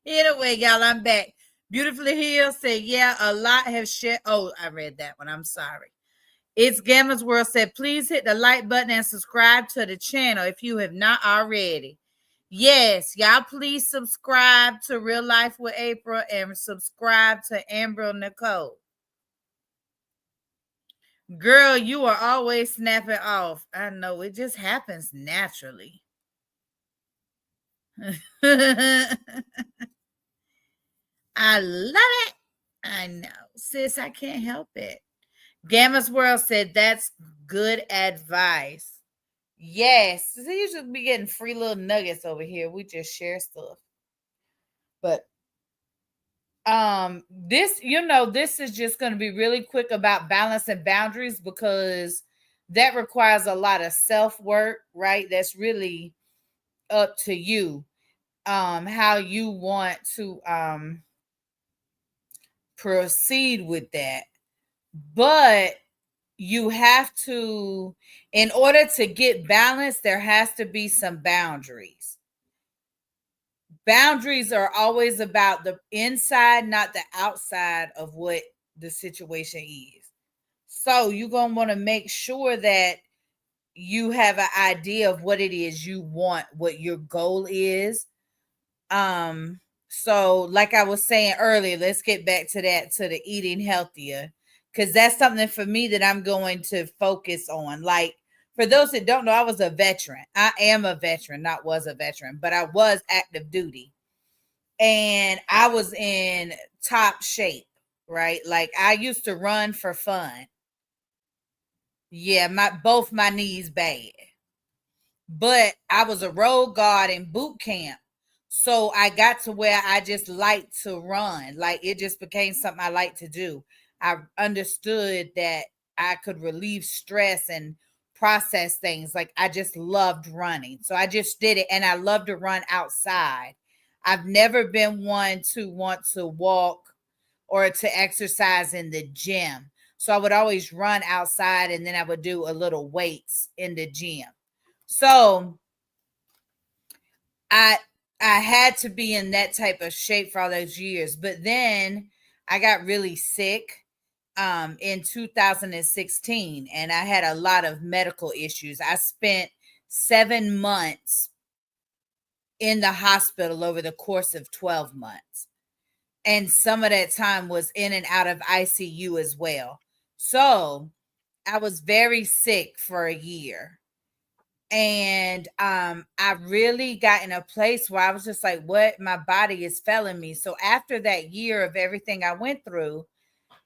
Anyway, y'all, I'm back. Beautifully Hill said, yeah, a lot have shared. Oh, I read that one. I'm sorry. It's Gamma's World said, please hit the like button and subscribe to the channel if you have not already. Yes, y'all please subscribe to Real Life with April and subscribe to Amber Nicole. Girl, you are always snapping off. I know, it just happens naturally. I love it. I know. Sis, I can't help it. Gamma's World said, that's good advice. Yes. So you should be getting free little nuggets over here. We just share stuff. But this, this is just going to be really quick about balance and boundaries, because that requires a lot of self-work, right? That's really up to you. How you want to proceed with that. But you have to, in order to get balance, there has to be some boundaries. Boundaries are always about the inside, not the outside of what the situation is. So you're going to want to make sure that you have an idea of what it is you want, what your goal is. So like I was saying earlier, let's get back to that, to the eating healthier, because that's something for me that I'm going to focus on. Like, for those that don't know, I was a veteran. I am a veteran, not was a veteran, but I was active duty. And I was in top shape, right? Like, I used to run for fun. Yeah, both my knees bad. But I was a road guard in boot camp. So I got to where I just liked to run. Like, it just became something I like to do. I understood that I could relieve stress and process things. Like, I just loved running. So I just did it. And I love to run outside. I've never been one to want to walk or to exercise in the gym. So I would always run outside, and then I would do a little weights in the gym. So I had to be in that type of shape for all those years. But then I got really sick in 2016, and I had a lot of medical issues. I spent 7 months in the hospital over the course of 12 months. And some of that time was in and out of ICU as well. So I was very sick for a year. And I really got in a place where I was just like, what? My body is failing me. So after that year of everything I went through,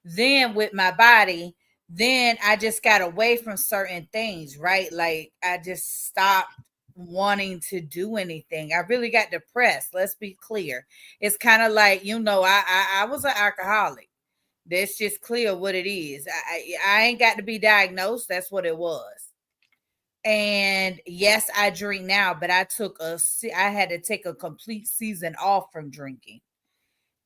then with my body, then I just got away from certain things, right? Like, I just stopped wanting to do anything. I really got depressed. Let's be clear. It's kind of like, I was an alcoholic. That's just clear what it is. I ain't got to be diagnosed. That's what it was. And yes, I drink now, but I had to take a complete season off from drinking.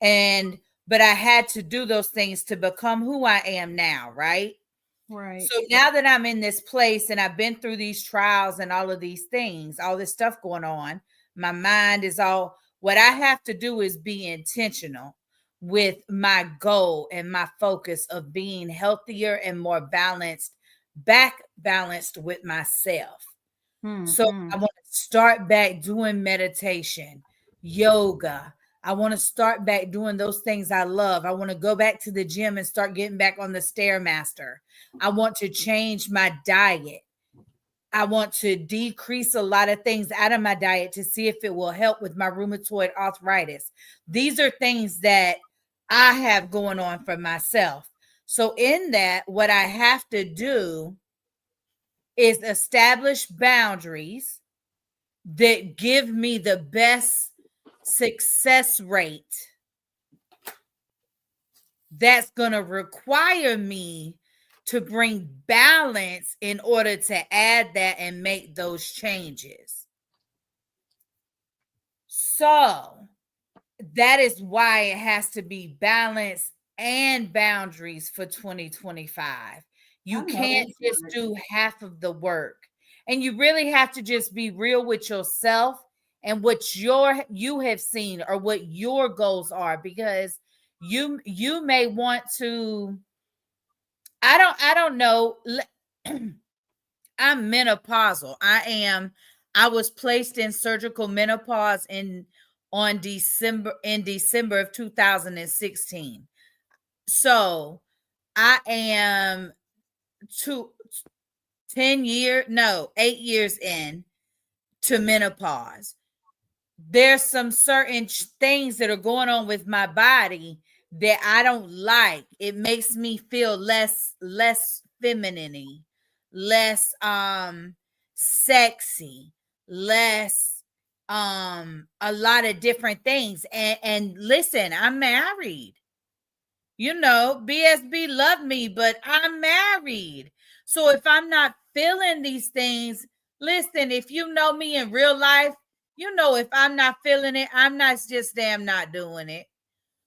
But I had to do those things to become who I am now, right? Right. So now that I'm in this place and I've been through these trials and all of these things, all this stuff going on, my mind is all, what I have to do is be intentional with my goal and my focus of being healthier and more balanced with myself. Mm-hmm. So I want to start back doing meditation, yoga. I want to start back doing those things I love. I want to go back to the gym and start getting back on the Stairmaster. I want to change my diet. I want to decrease a lot of things out of my diet to see if it will help with my rheumatoid arthritis. These are things that I have going on for myself. So in that, what I have to do is establish boundaries that give me the best success rate. That's going to require me to bring balance in order to add that and make those changes. So that is why it has to be balance and boundaries for 2025. You can't just do half of the work. And you really have to just be real with yourself and what you have seen or what your goals are, because you may want to, I don't know. I'm menopausal. I was placed in surgical menopause in December of 2016. So I am 8 years in to menopause. There's some certain things that are going on with my body that I don't like. It makes me feel less feminine, less sexy, less a lot of different things. And listen, I'm married. You know, BSB loved me, but I'm married. So if I'm not feeling these things, listen, if you know me in real life, you know, if I'm not feeling it, I'm not just damn not doing it.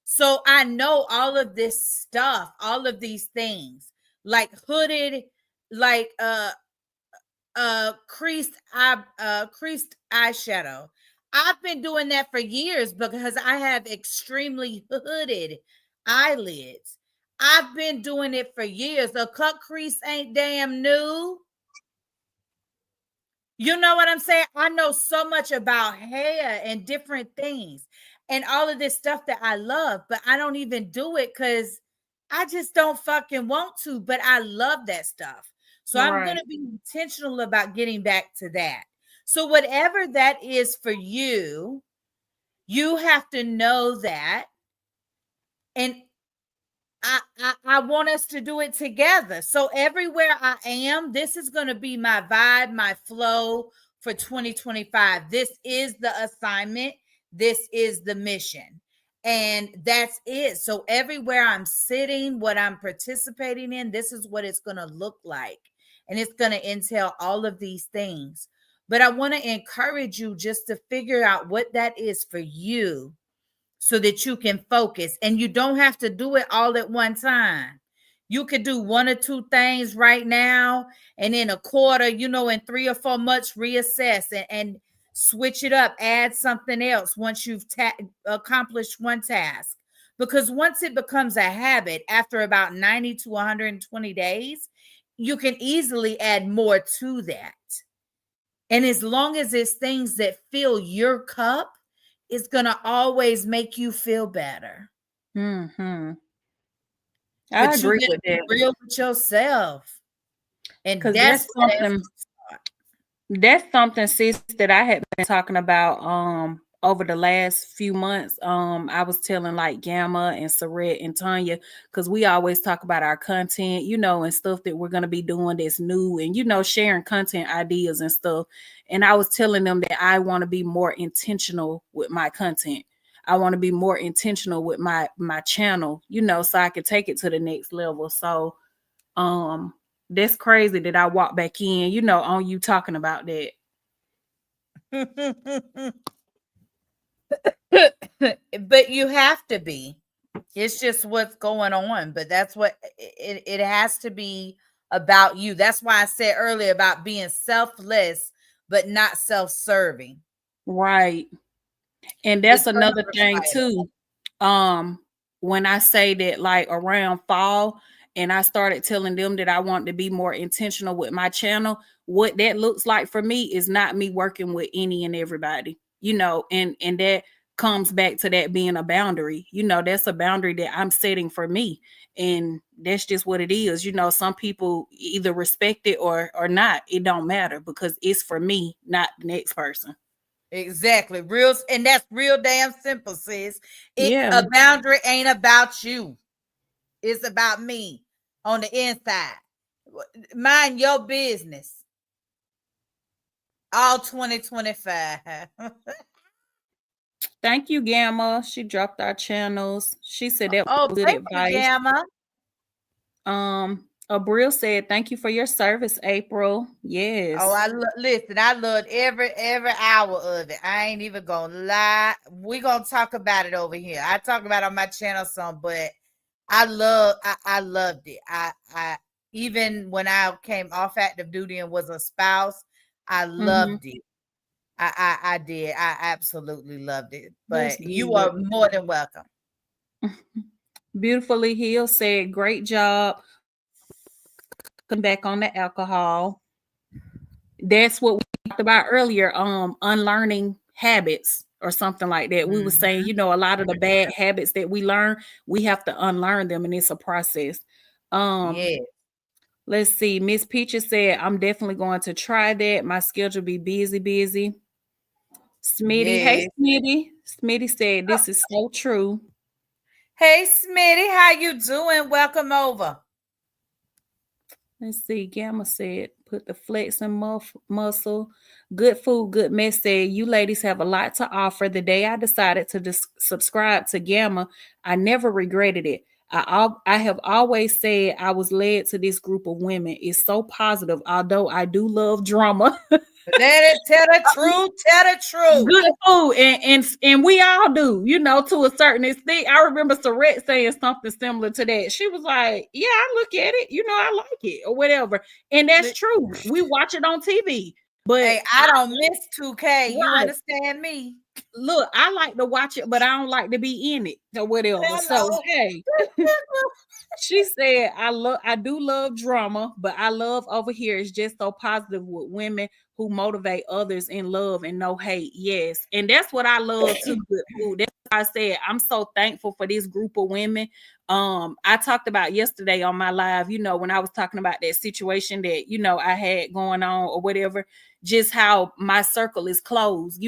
So I know all of this stuff, all of these things, like hooded, like creased eyeshadow. I've been doing that for years because I have extremely hooded eyelids. I've been doing it for years. A cut crease ain't damn new. You know what I'm saying? I know so much about hair and different things and all of this stuff that I love, but I don't even do it because I just don't fucking want to, but I love that stuff. So I'm going to be intentional about getting back to that. So whatever that is for you, you have to know that. And I want us to do it together. So everywhere I am, this is going to be my vibe, my flow for 2025. This is the assignment. This is the mission. And that's it. So everywhere I'm sitting, what I'm participating in, this is what it's going to look like. And it's going to entail all of these things. But I want to encourage you just to figure out what that is for you, so that you can focus, and you don't have to do it all at one time. You could do one or two things right now, and in a quarter, you know, in 3 or 4 months, reassess and switch it up, add something else once you've accomplished one task. Because once it becomes a habit, after about 90 to 120 days, you can easily add more to that. And as long as it's things that fill your cup, it's going to always make you feel better. Mm-hmm. I agree with that. Be real with yourself. And that's something, sis, that I had been talking about over the last few months. I was telling like Gamma and Saret and Tanya, because we always talk about our content, you know, and stuff that we're going to be doing that's new, and, you know, sharing content ideas and stuff. And I was telling them that I want to be more intentional with my content. I want to be more intentional with my channel, you know, so I can take it to the next level. So that's crazy that I walked back in, you know, on you talking about that. But you have to be. It's just what's going on. But that's what it has to be about you. That's why I said earlier about being selfless, but not self-serving. Right. And that's another thing too. When I say that, like around fall, and I started telling them that I want to be more intentional with my channel, what that looks like for me is not me working with any and everybody, you know, and that comes back to that being a boundary. You know, that's a boundary that I'm setting for me. And that's just what it is. You know, some people either respect it or not. It don't matter, because it's for me, not the next person. Exactly. Real, and that's real damn simple, sis. A boundary ain't about you. It's about me on the inside. Mind your business. All 2025. Thank you, Gamma. She dropped our channels. She said that was good advice. You, Gamma. Abril said, "Thank you for your service, April." Yes. Oh, listen. I loved every hour of it. I ain't even gonna lie. We're gonna talk about it over here. I talk about it on my channel some, but I loved it. I even when I came off active duty and was a spouse, I loved it. I did. I absolutely loved it. But you are more than welcome. Beautifully Hill said, great job. Come back on the alcohol. That's what we talked about earlier. Unlearning habits or something like that. We were saying, a lot of the bad habits that we learn, we have to unlearn them, and it's a process. Yeah. Let's see. Miss Peaches said, I'm definitely going to try that. My schedule be busy. Smitty. Yes. Hey, Smitty. Smitty said, this is so true. Hey, Smitty, how you doing? Welcome over. Let's see. Gamma said, put the flex and muscle. Good food, good mess. Said, you ladies have a lot to offer. The day I decided to subscribe to Gamma, I never regretted it. I have always said I was led to this group of women. It's so positive, although I do love drama. Tell the truth. Good food, and we all do, to a certain extent. I remember Sarette saying something similar to that. She was like, yeah, I look at it, I like it or whatever. And that's true. We watch it on TV. But hey, I don't miss 2K. Right. You understand me? Look, I like to watch it, but I don't like to be in it or whatever. Hello. So hey, she said, I do love drama, but I love over here. It's just so positive with women who motivate others in love and no hate. Yes. And that's what I love too. Good food. That's why I said I'm so thankful for this group of women. I talked about yesterday on my live, when I was talking about that situation that, I had going on or whatever, just how my circle is closed,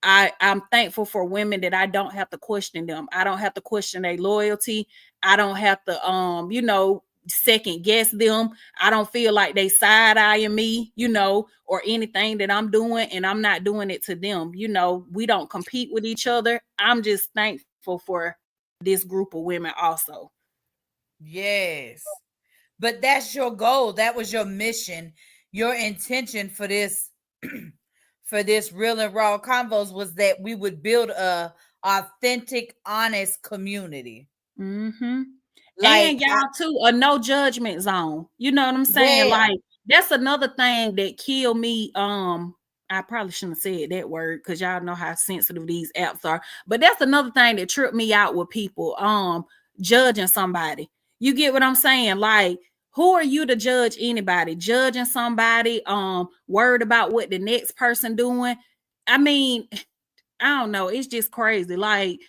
I'm thankful for women that I don't have to question them. I don't have to question their loyalty. I don't have to, second guess them. I don't feel like they side-eyeing me, or anything that I'm doing, and I'm not doing it to them. We don't compete with each other. I'm just thankful for this group of women also. Yes. But that's your goal. That was your mission. Your intention for this for this Real and Raw Convos was that we would build a authentic, honest community. Mm-hmm. And y'all too, a no judgment zone. You know what I'm saying? Yeah. Like that's another thing that killed me. I probably shouldn't have said that word because y'all know how sensitive these apps are. But that's another thing that tripped me out with people judging somebody. You get what I'm saying? Like, who are you to judge anybody? Judging somebody, worried about what the next person doing. I mean, I don't know. It's just crazy. Like,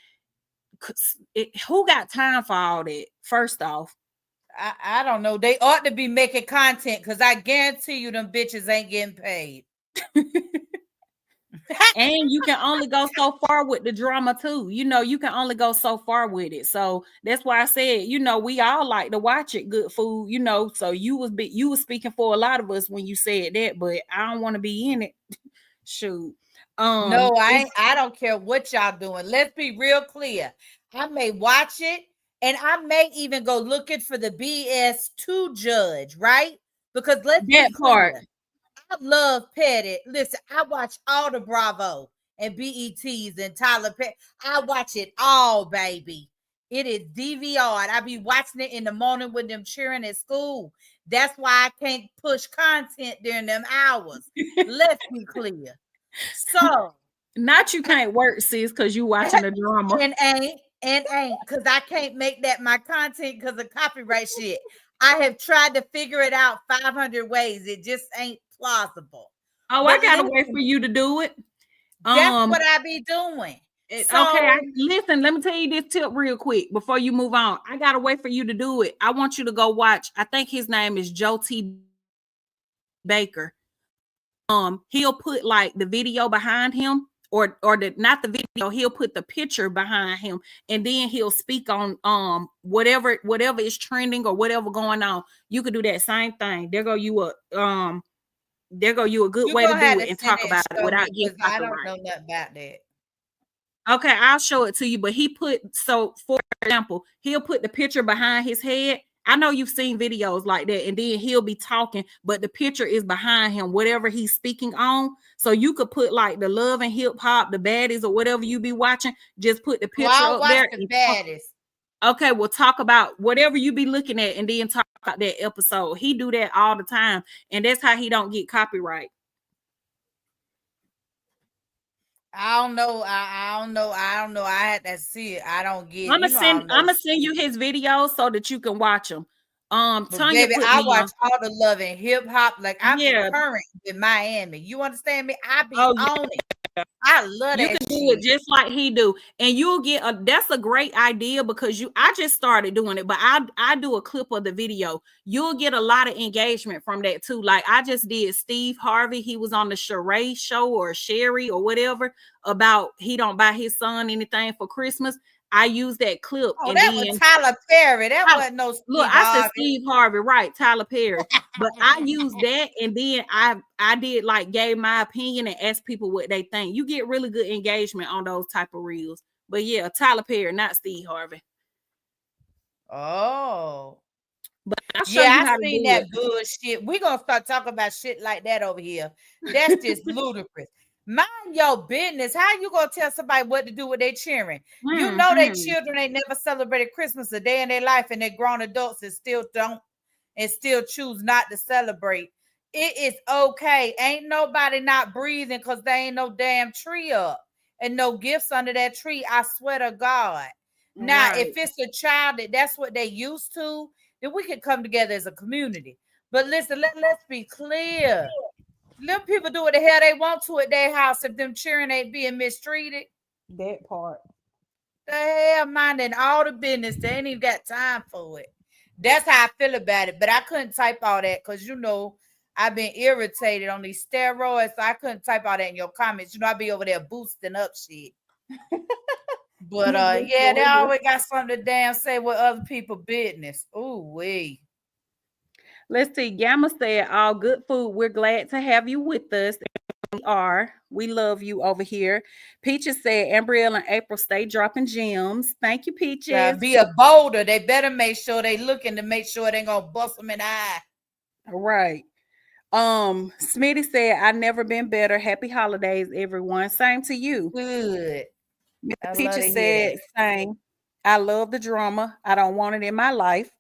who got time for all that? First off, I don't know. They ought to be making content because I guarantee you them bitches ain't getting paid. And you can only go so far with the drama too. You can only go so far with it. So that's why I said, we all like to watch it. Good food, So you was speaking for a lot of us when you said that, but I don't want to be in it. Shoot. No, I don't care what y'all doing. Let's be real clear. I may watch it and I may even go looking for the BS to judge, right? Because let's that part. I love Petty. Listen, I watch all the Bravo and BETs and Tyler Petty. I watch it all, baby. It is DVR. I be watching it in the morning with them cheering at school. That's why I can't push content during them hours. Let's be clear. So, not you can't work, sis, because you watching the drama. And ain't because I can't make that my content because of copyright shit. I have tried to figure it out 500 ways. It just ain't plausible. Oh, but I gotta wait for you to do it. That's what I be doing. Listen, let me tell you this tip real quick before you move on. I gotta wait for you to do it. I want you to go watch. I think his name is Joe T. Baker. He'll put like the video behind him, or not the video. He'll put the picture behind him, and then he'll speak on whatever is trending or whatever going on. You could do that same thing. There go you a good way to do it and talk about it without getting copyright. I don't know nothing about that. Okay, I'll show it to you. But for example, he'll put the picture behind his head. I know you've seen videos like that, and then he'll be talking, but the picture is behind him, whatever he's speaking on. So you could put like the Love and Hip Hop, the Baddies, or whatever you be watching. Just put the picture up there. The Baddies. Okay, we'll talk about whatever you be looking at, and then talk about that episode. He do that all the time, and that's how he don't get copyright. I don't know. I don't know. I don't know. I had to see it. I don't get. I'm You know, I don't know. gonna send you his videos so that you can watch them. But Tanya baby, put I me watch on. all the love and hip hop. Like I'm Yeah. current with Miami. You understand me? I be Oh, on it. I love you that can do it shit. just like he do, and you'll get a. That's a great idea because I just started doing it, but I do a clip of the video. You'll get a lot of engagement from that too. Like I just did Steve Harvey. He was on the Sheree show or Sherry or whatever about he don't buy his son anything for Christmas. I used that clip Oh, and that was then Tyler Perry. That wasn't no look, Steve I said Harvey. Steve Harvey, right? Tyler Perry. But I used that, and then I did like gave my opinion and asked people what they think. You get really good engagement on those type of reels. But yeah, Tyler Perry, not Steve Harvey. Oh. But I'll show you how I to seen do that it. bullshit. We're gonna start talking about shit like that over here. That's just ludicrous. Mind your business. How you gonna tell somebody what to do with their children? You know their children ain't never celebrated Christmas a day in their life, and they're grown adults and still don't and still choose not to celebrate. It is okay. Ain't nobody not breathing because there ain't no damn tree up and no gifts under that tree. I swear to God. Now, Right. if it's a child that's what they used to, then we can come together as a community. But listen, let's be clear. Let people do what the hell they want to at their house if them children ain't being mistreated. That part. The hell, minding all the business. They ain't even got time for it. That's how I feel about it. But I couldn't type all that because I've been irritated on these steroids. So I couldn't type all that in your comments. I be over there boosting up shit. But yeah, they always got something to damn say with other people business. Ooh wee. Let's see. Gamma said, all good food. We're glad to have you with us. We are. We love you over here. Peaches said, Ambrielle and April stay dropping gems. Thank you, Peaches. Yeah, be a boulder. They better make sure they looking to make sure they ain't gonna bust them in the eye. All right. Smitty said, I've never been better. Happy holidays, everyone. Same to you. Good. Peaches said, same. I love the drama. I don't want it in my life.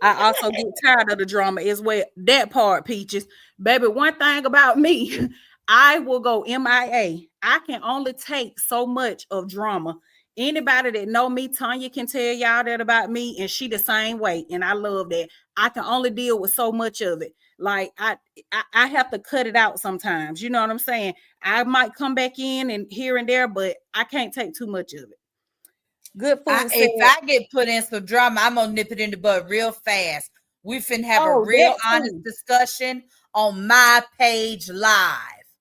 I also get tired of the drama as well. That part, Peaches. Baby, one thing about me, I will go MIA. I can only take so much of drama. Anybody that know me, Tanya can tell y'all that about me, and she the same way. And I love that. I can only deal with so much of it. Like I have to cut it out sometimes. You know what I'm saying? I might come back in and here and there, but I can't take too much of it. Good food. If I get put in some drama, I'm gonna nip it in the bud real fast. We finna have a real honest discussion on my page live.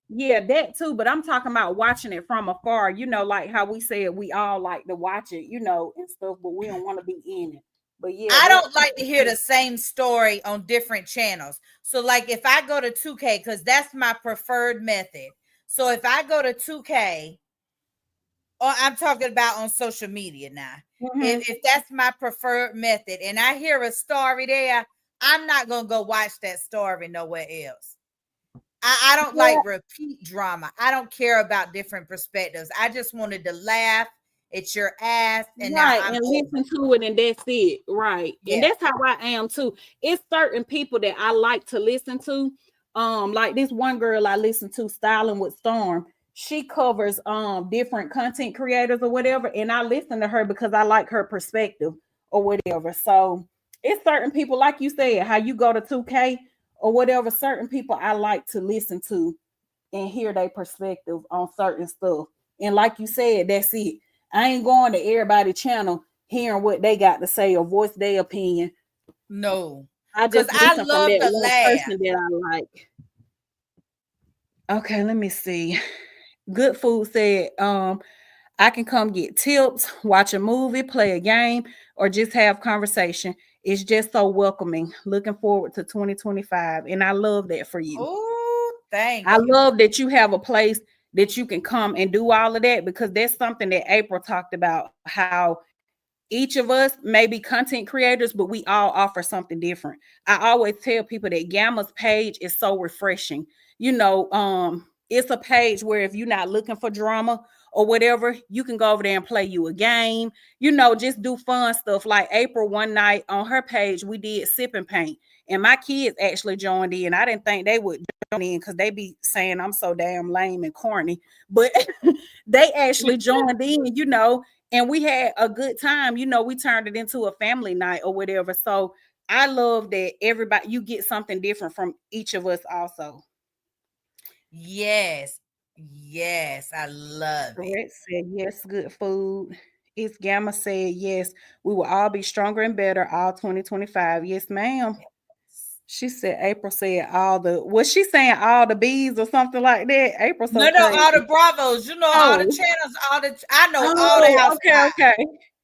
Yeah, that too. But I'm talking about watching it from afar. Like how we said we all like to watch it, and stuff, but we don't want to be in it. But yeah, I don't like to hear the same story on different channels. So, like, if I go to 2K, because that's my preferred method. So, if I go to 2K, or I'm talking about on social media now, if that's my preferred method, and I hear a story there, I'm not gonna go watch that story nowhere else. I don't like repeat drama. I don't care about different perspectives. I just wanted to laugh at your ass and listen to it, and that's it. Right. Yeah. And that's how I am too. It's certain people that I like to listen to. Like this one girl I listen to, Styling with Storm. She covers different content creators or whatever, and I listen to her because I like her perspective or whatever. So it's certain people, like you said, how you go to 2K or whatever, certain people I like to listen to and hear their perspective on certain stuff. And like you said, that's it. I ain't going to everybody's channel hearing what they got to say or voice their opinion. No. I just listen from that one person that I like. Okay, let me see. Good Food said, I can come get tips, watch a movie, play a game, or just have conversation. It's just so welcoming. Looking forward to 2025. And I love that for you. Oh, thank you. I love that you have a place that you can come and do all of that, because that's something that April talked about, how each of us may be content creators, but we all offer something different. I always tell people that Gamma's page is so refreshing. It's a page where if you're not looking for drama or whatever, you can go over there and play you a game, just do fun stuff. Like April, one night on her page, we did sip and paint, And my kids actually joined in. I didn't think they would join in because they be saying I'm so damn lame and corny, but they actually joined in, you know, and we had a good time. You know, we turned it into a family night or whatever. So I love that everybody, you get something different from each of us also. Yes. Yes, I love it. Brett said yes, good food. It's Gamma said yes, we will all be stronger and better all 2025. Yes, ma'am. She said April said all the, was she saying all the bees or something like that? April so No, crazy. all the Bravos, you know, all the channels, I know all the housewives. Okay.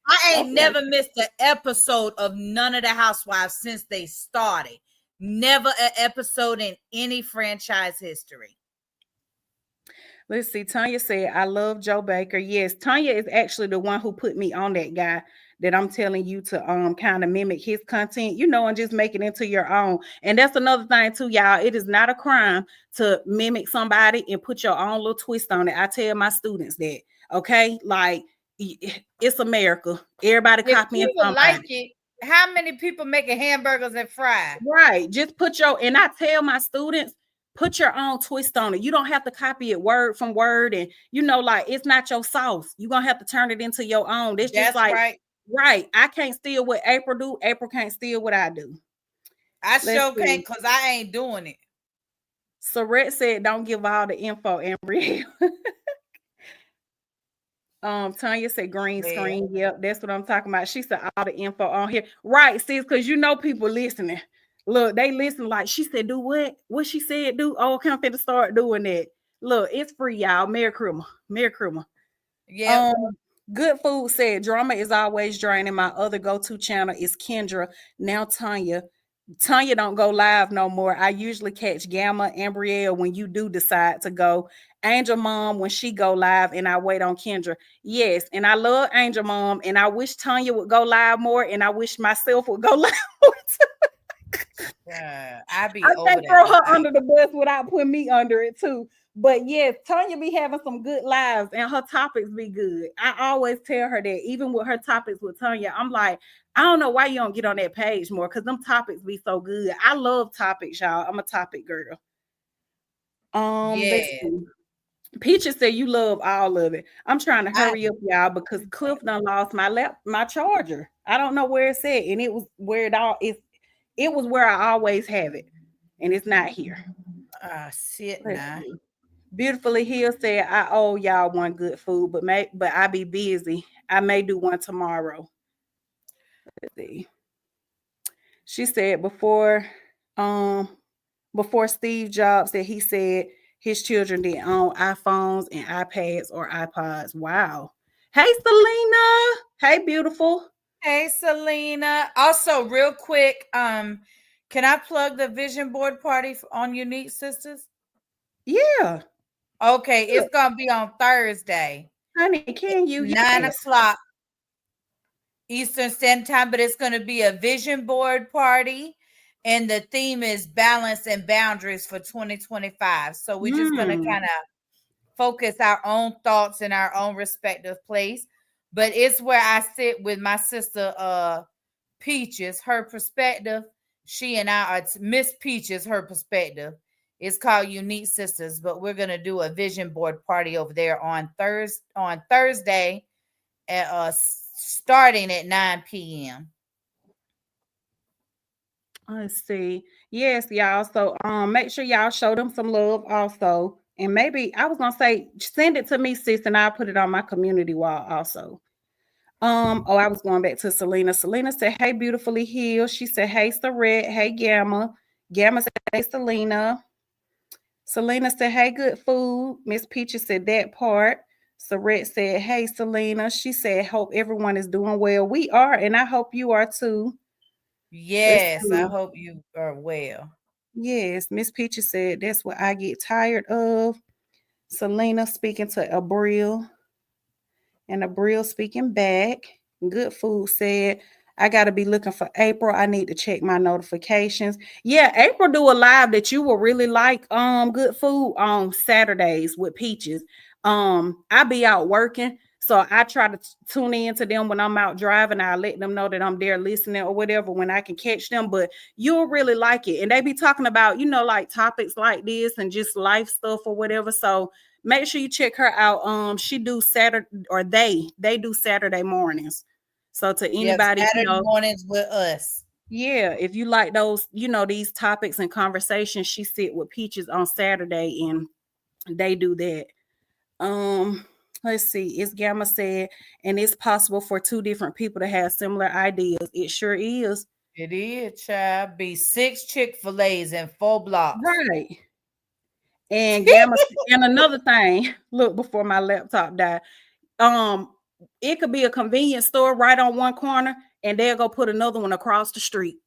I ain't never missed an episode of none of the housewives since they started. Never an episode in any franchise history. Let's see. Tanya said, I love Joe Baker. Yes, Tanya is actually the one who put me on that guy that I'm telling you to kind of mimic his content, you know, and just make it into your own. And that's another thing too, y'all. It is not a crime to mimic somebody and put your own little twist on it. I tell my students that, okay? Like, it's America. Everybody copying somebody. Like it, how many people making hamburgers and fries? Right. Just put your, and I tell my students, put your own twist on it. You don't have to copy it word from word. And, you know, like, it's not your sauce. You're going to have to turn it into your own. That's just like, right. I can't steal what April do. April can't steal what I do. I sure can't because I ain't doing it. Saret said, don't give all the info, Ambry. Tanya said green screen. Yep, that's what I'm talking about. She said all the info on here. Right, sis, because you know people listening. Look, they listen like she said, do what? What she said, do? Oh, I'm finna start doing that. Look, it's free, y'all. Merry Christmas. Merry Christmas. Yeah. Good Food said drama is always draining. My other go-to channel is Kendra. Now Tanya. Tanya don't go live no more. I usually catch Gamma and Brielle when you do decide to go. Angel Mom when she go live, and I wait on Kendra. Yes, and I love Angel Mom, and I wish Tanya would go live more, and I wish myself would go live more too. I can't throw her under the bus without putting me under it too. But yes, Tanya be having some good lives and her topics be good. I always tell her that, even with her topics with Tanya, I'm like, I don't know why you don't get on that page more, because them topics be so good. I love topics, y'all. I'm a topic girl. Yeah. Peaches said you love all of it. I'm trying to hurry up, y'all, because Cliff done lost my charger. I don't know where it's at, and it was where it was where I always have it, and it's not here. Shit now. Beautifully Hill said, I owe y'all one good food, but I be busy. I may do one tomorrow. Let's see. She said before Steve Jobs that he said his children didn't own iPhones and iPads or iPods. Wow. Hey, Selena. Hey, beautiful. Hey, Selena. Also, real quick, can I plug the vision board party on Unique Sisters? Yeah. Okay, it's gonna be on Thursday. Honey, can you? 9:00 Eastern Standard Time, but it's gonna be a vision board party, and the theme is balance and boundaries for 2025. So we're just gonna kind of focus our own thoughts in our own respective place. But it's where I sit with my sister Peaches, her perspective. She and I are Miss Peaches, her perspective. It's called Unique Sisters, but we're gonna do a vision board party over there on Thursday, at starting at 9 p.m. Let's see. Yes, y'all. So make sure y'all show them some love also. And maybe I was gonna say send it to me, sis, and I'll put it on my community wall also. I was going back to Selena. Selena said, hey, beautifully healed. She said, hey, Saret. Hey, Gamma. Gamma said, hey, Selena. Selena said, hey, good food. Miss Peaches said that part. Saret said, hey, Selena. She said, hope everyone is doing well. We are, and I hope you are too. Yes, I hope you are well. Yes, Miss Peaches said, that's what I get tired of. Selena speaking to Abril. And Abril speaking back. Good Food said, I got to be looking for April. I need to check my notifications. Yeah, April do a live that you will really like. Good Food on Saturdays with Peaches. I be out working, So I try to tune in to them when I'm out driving. I let them know that I'm there listening or whatever when I can catch them. But you'll really like it. And they be talking about, like topics like this and just life stuff or whatever. So make sure you check her out. She do Saturday, or they do Saturday mornings. So to anybody, Saturday mornings with us. Yeah, if you like those, these topics and conversations, she sit with Peaches on Saturday and they do that. Let's see. It's Gamma said, and it's possible for two different people to have similar ideas. It sure is. It is, child. Be 6 Chick-fil-A's and 4 blocks. Right. And Gamma, and another thing, look, before my laptop died, it could be a convenience store right on one corner, and they'll go put another one across the street.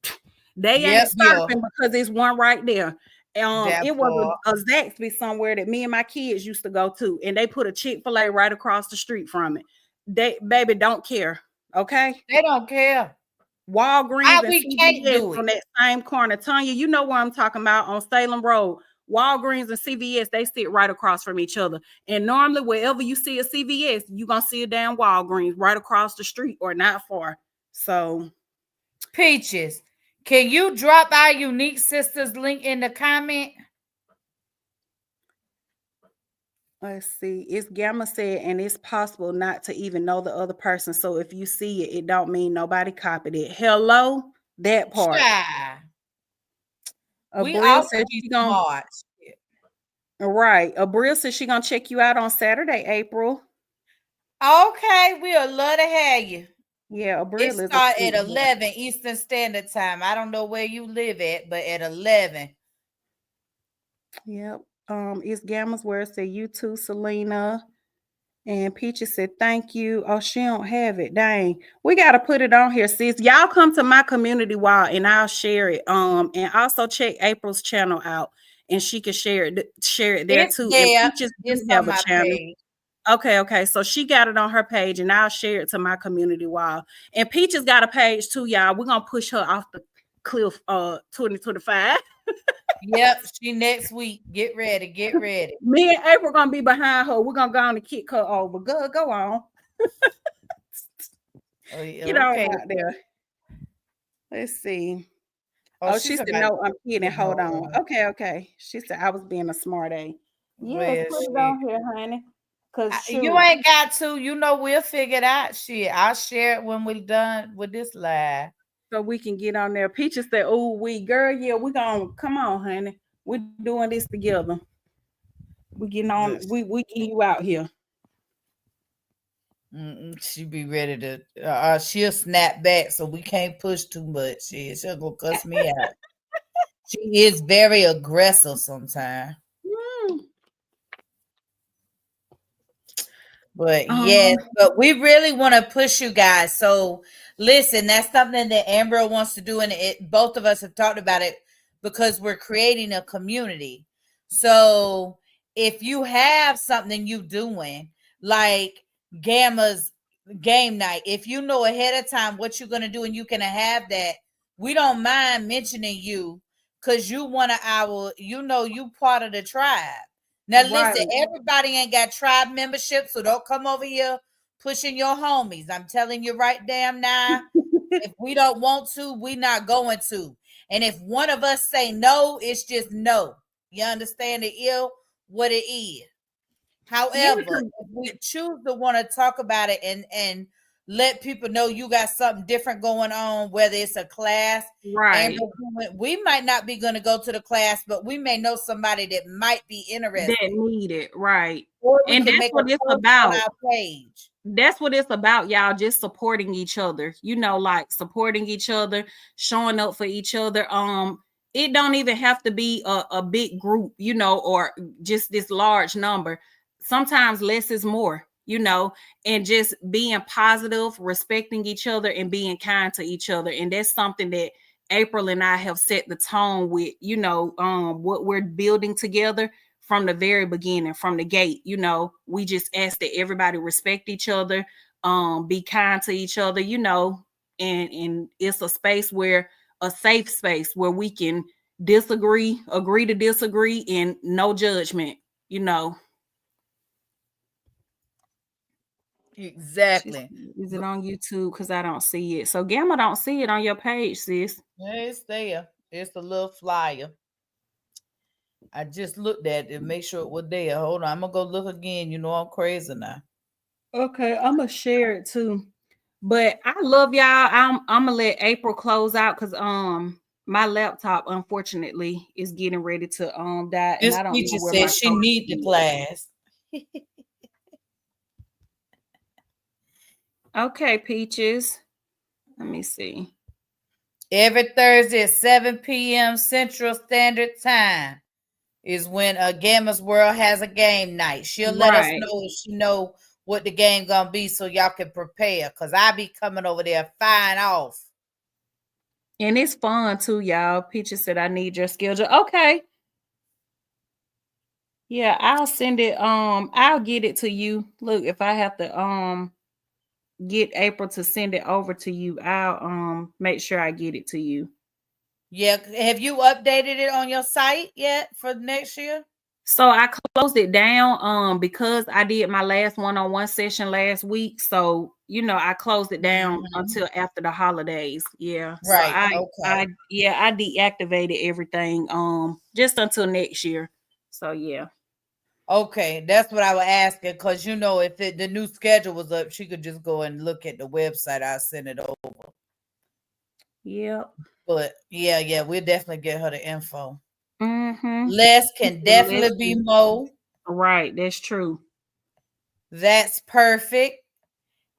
They ain't stopping because there's one right there. It was a Zaxby somewhere that me and my kids used to go to, and they put a Chick-fil-A right across the street from it. They, baby, don't care. Okay, they don't care. Walgreens and CVS on that same corner. Tanya, you know what I'm talking about, on Salem Road. Walgreens and CVS, they sit right across from each other. And normally, wherever you see a CVS, you're gonna see a damn Walgreens right across the street or not far. So, Peaches, can you drop our Unique Sisters link in the comment? Let's see. It's Gamma said, and it's possible not to even know the other person. So if you see it, it don't mean nobody copied it. Hello, that part. Abril said she's gonna. Right. Abril said she's gonna check you out on Saturday, April. Okay, we'll love to have you. Yeah, Abril it start at 11 Eastern Standard Time. I don't know where you live at, but at 11. Yep. It's Gamma's word said you too, Selena. And Peaches said thank you. Oh, she don't have it. Dang. We gotta put it on here, sis. Y'all come to my community wall and I'll share it. And also check April's channel out, and she can share it there too. Yeah, and Peaches does have a channel. Page. Okay. So she got it on her page, and I'll share it to my community wall. And Peaches got a page too, y'all. We're gonna push her off the cliff 2025. Yep, she next week. Get ready. Me and April gonna be behind her. We're gonna go on and kick her over. Go on. Get on out there. Let's see. Oh, she said no, I'm kidding. Hold on. Okay. She said I was being a smart A. Yeah, put it on here, honey. You ain't got to. We'll figure it out. Shit, I'll share it when we're done with this live. So we can get on there. Peaches said, "Oh, girl, yeah, we gonna come on, honey. We're doing this together. We getting on. Yes. We getting you out here." She be ready to. She'll snap back, so we can't push too much. She'll go cuss me out. She is very aggressive sometimes. But yes, but we really want to push you guys. So listen, that's something that Amber wants to do, and both of us have talked about it because we're creating a community. So if you have something you doing like Gamma's game night, if you know ahead of time what you're gonna do and you can have that, we don't mind mentioning you because you one of our, you part of the tribe. Now, listen, everybody ain't got tribe membership, so don't come over here pushing your homies. I'm telling you right damn now, if we don't want to, we not going to. And if one of us say no, it's just no. You understand what it is. However, if we choose to want to talk about it and let people know you got something different going on, whether it's a class, right? And we might not be going to go to the class, but we may know somebody that might be interested, that need it, right? And that's what it's about. On our page. That's what it's about, y'all. Just supporting each other, like supporting each other, showing up for each other. It don't even have to be a big group, or just this large number. Sometimes less is more. And just being positive, respecting each other, and being kind to each other. And that's something that April and I have set the tone with, what we're building together from the very beginning, from the gate. We just ask that everybody respect each other, be kind to each other, and it's a space a safe space where we can agree to disagree, and no judgment, Exactly. Is it on YouTube? Because I don't see it. So Gamma don't see it on your page, sis. Yeah, it's there. It's a little flyer. I just looked at it to make sure it was there. Hold on, I'm gonna go look again. You know I'm crazy now. Okay, I'm gonna share it too. But I love y'all. I'm gonna let April close out because my laptop unfortunately is getting ready to die, and This I don't teacher know where my said she need the class. Okay, Peaches. Let me see. Every Thursday at 7 p.m. Central Standard Time is when Gamma's World has a game night. She'll let us know if she know what the game gonna be so y'all can prepare. Cause I be coming over there fine off. And it's fun too, y'all. Peaches said I need your schedule. Okay. Yeah, I'll send it. I'll get it to you. Look, if I have to get April to send it over to you, I'll make sure I get it to you. Yeah, have you updated it on your site yet for next year? So I closed it down because I did my last one-on-one session last week. So I closed it down until after the holidays. Yeah. Right. So I deactivated everything just until next year. So yeah. Okay, that's what I was asking because if the new schedule was up, she could just go and look at the website. I'll send it over. Yep. But yeah, we'll definitely get her the info. Mm-hmm. Less can definitely be more. Right, that's true. That's perfect.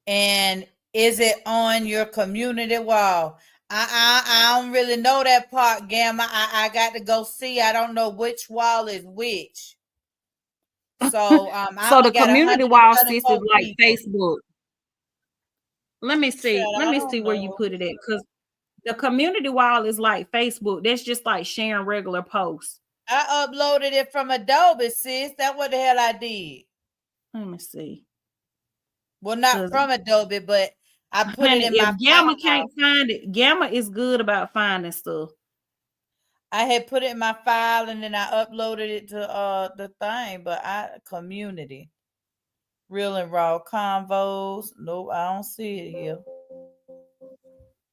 And is it on your community wall? I don't really know that part, Gamma. I got to go see. I don't know which wall is which. So so the community wall sis is like Facebook. Let me see. Let me see where you put it at, because the community wall is like Facebook. That's just like sharing regular posts. I uploaded it from Adobe, sis. That's what the hell I did. Let me see. Well, not from Adobe, but I put it in my Gamma can't find it. Gamma is good about finding stuff. I had put it in my file and then I uploaded it to the thing, but community. Real and Raw Convos. Nope, I don't see it here.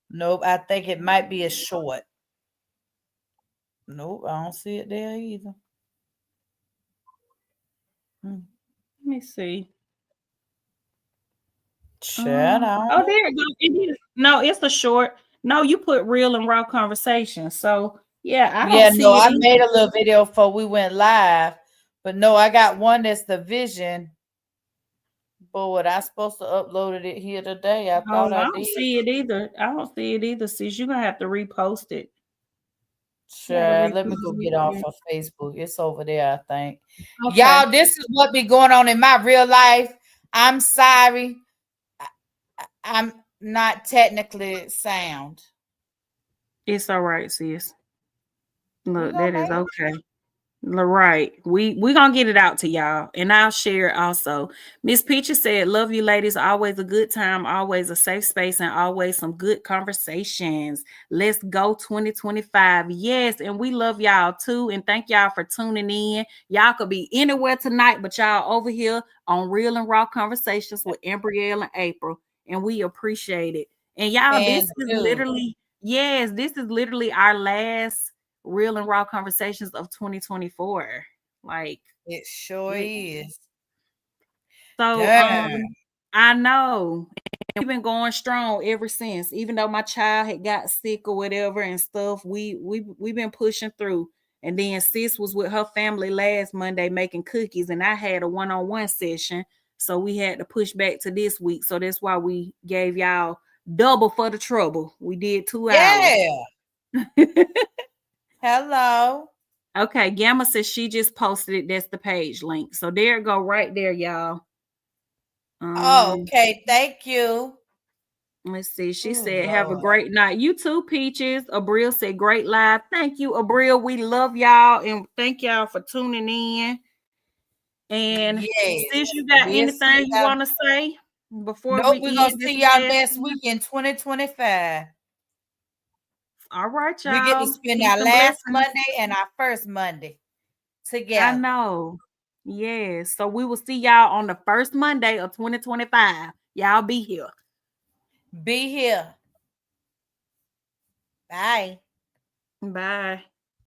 Nope, I think it might be a short. Nope, I don't see it there either. Let me see. There it goes. It is. No, it's a short. No, you put Real and Raw Conversations. So yeah, I made a little video before we went live, but no, I got one that's the vision board. I supposed to upload it here today. I thought I did. I don't see it either. I don't see it either. Sis, you're gonna have to repost it. Sure, let me go get off of Facebook. It's over there, I think. Okay. Y'all, this is what be going on in my real life. I'm sorry. I'm not technically sound. It's all right, sis. Look, that is okay. Right. We gonna get it out to y'all, and I'll share it also. Miss Peaches said, love you ladies, always a good time, always a safe space, and always some good conversations. Let's go 2025. Yes, and we love y'all too, and thank y'all for tuning in. Y'all could be anywhere tonight, but y'all over here on Real and Raw Conversations with Ambrielle and April, and we appreciate it. And y'all, this is literally our last Real and Raw Conversations of 2024. Like, it sure is. So I know we've been going strong ever since. Even though my child had got sick or whatever and stuff, we've been pushing through. And then sis was with her family last Monday making cookies, and I had a one-on-one session, so we had to push back to this week. So that's why we gave y'all double for the trouble. We did 2 hours. Hello. Okay, Gamma says she just posted it. That's the page link. So there it go, right there, y'all. Okay, thank you. Let's see. She said, have a great night. You too, Peaches. Abril said, great live. Thank you, Abril. We love y'all, and thank y'all for tuning in. And since you got anything you want to say before we're gonna see y'all next week in 2025. All right, y'all. We get to spend our last Monday and our first Monday together. I know. Yes. So we will see y'all on the first Monday of 2025. Y'all be here. Be here. Bye. Bye.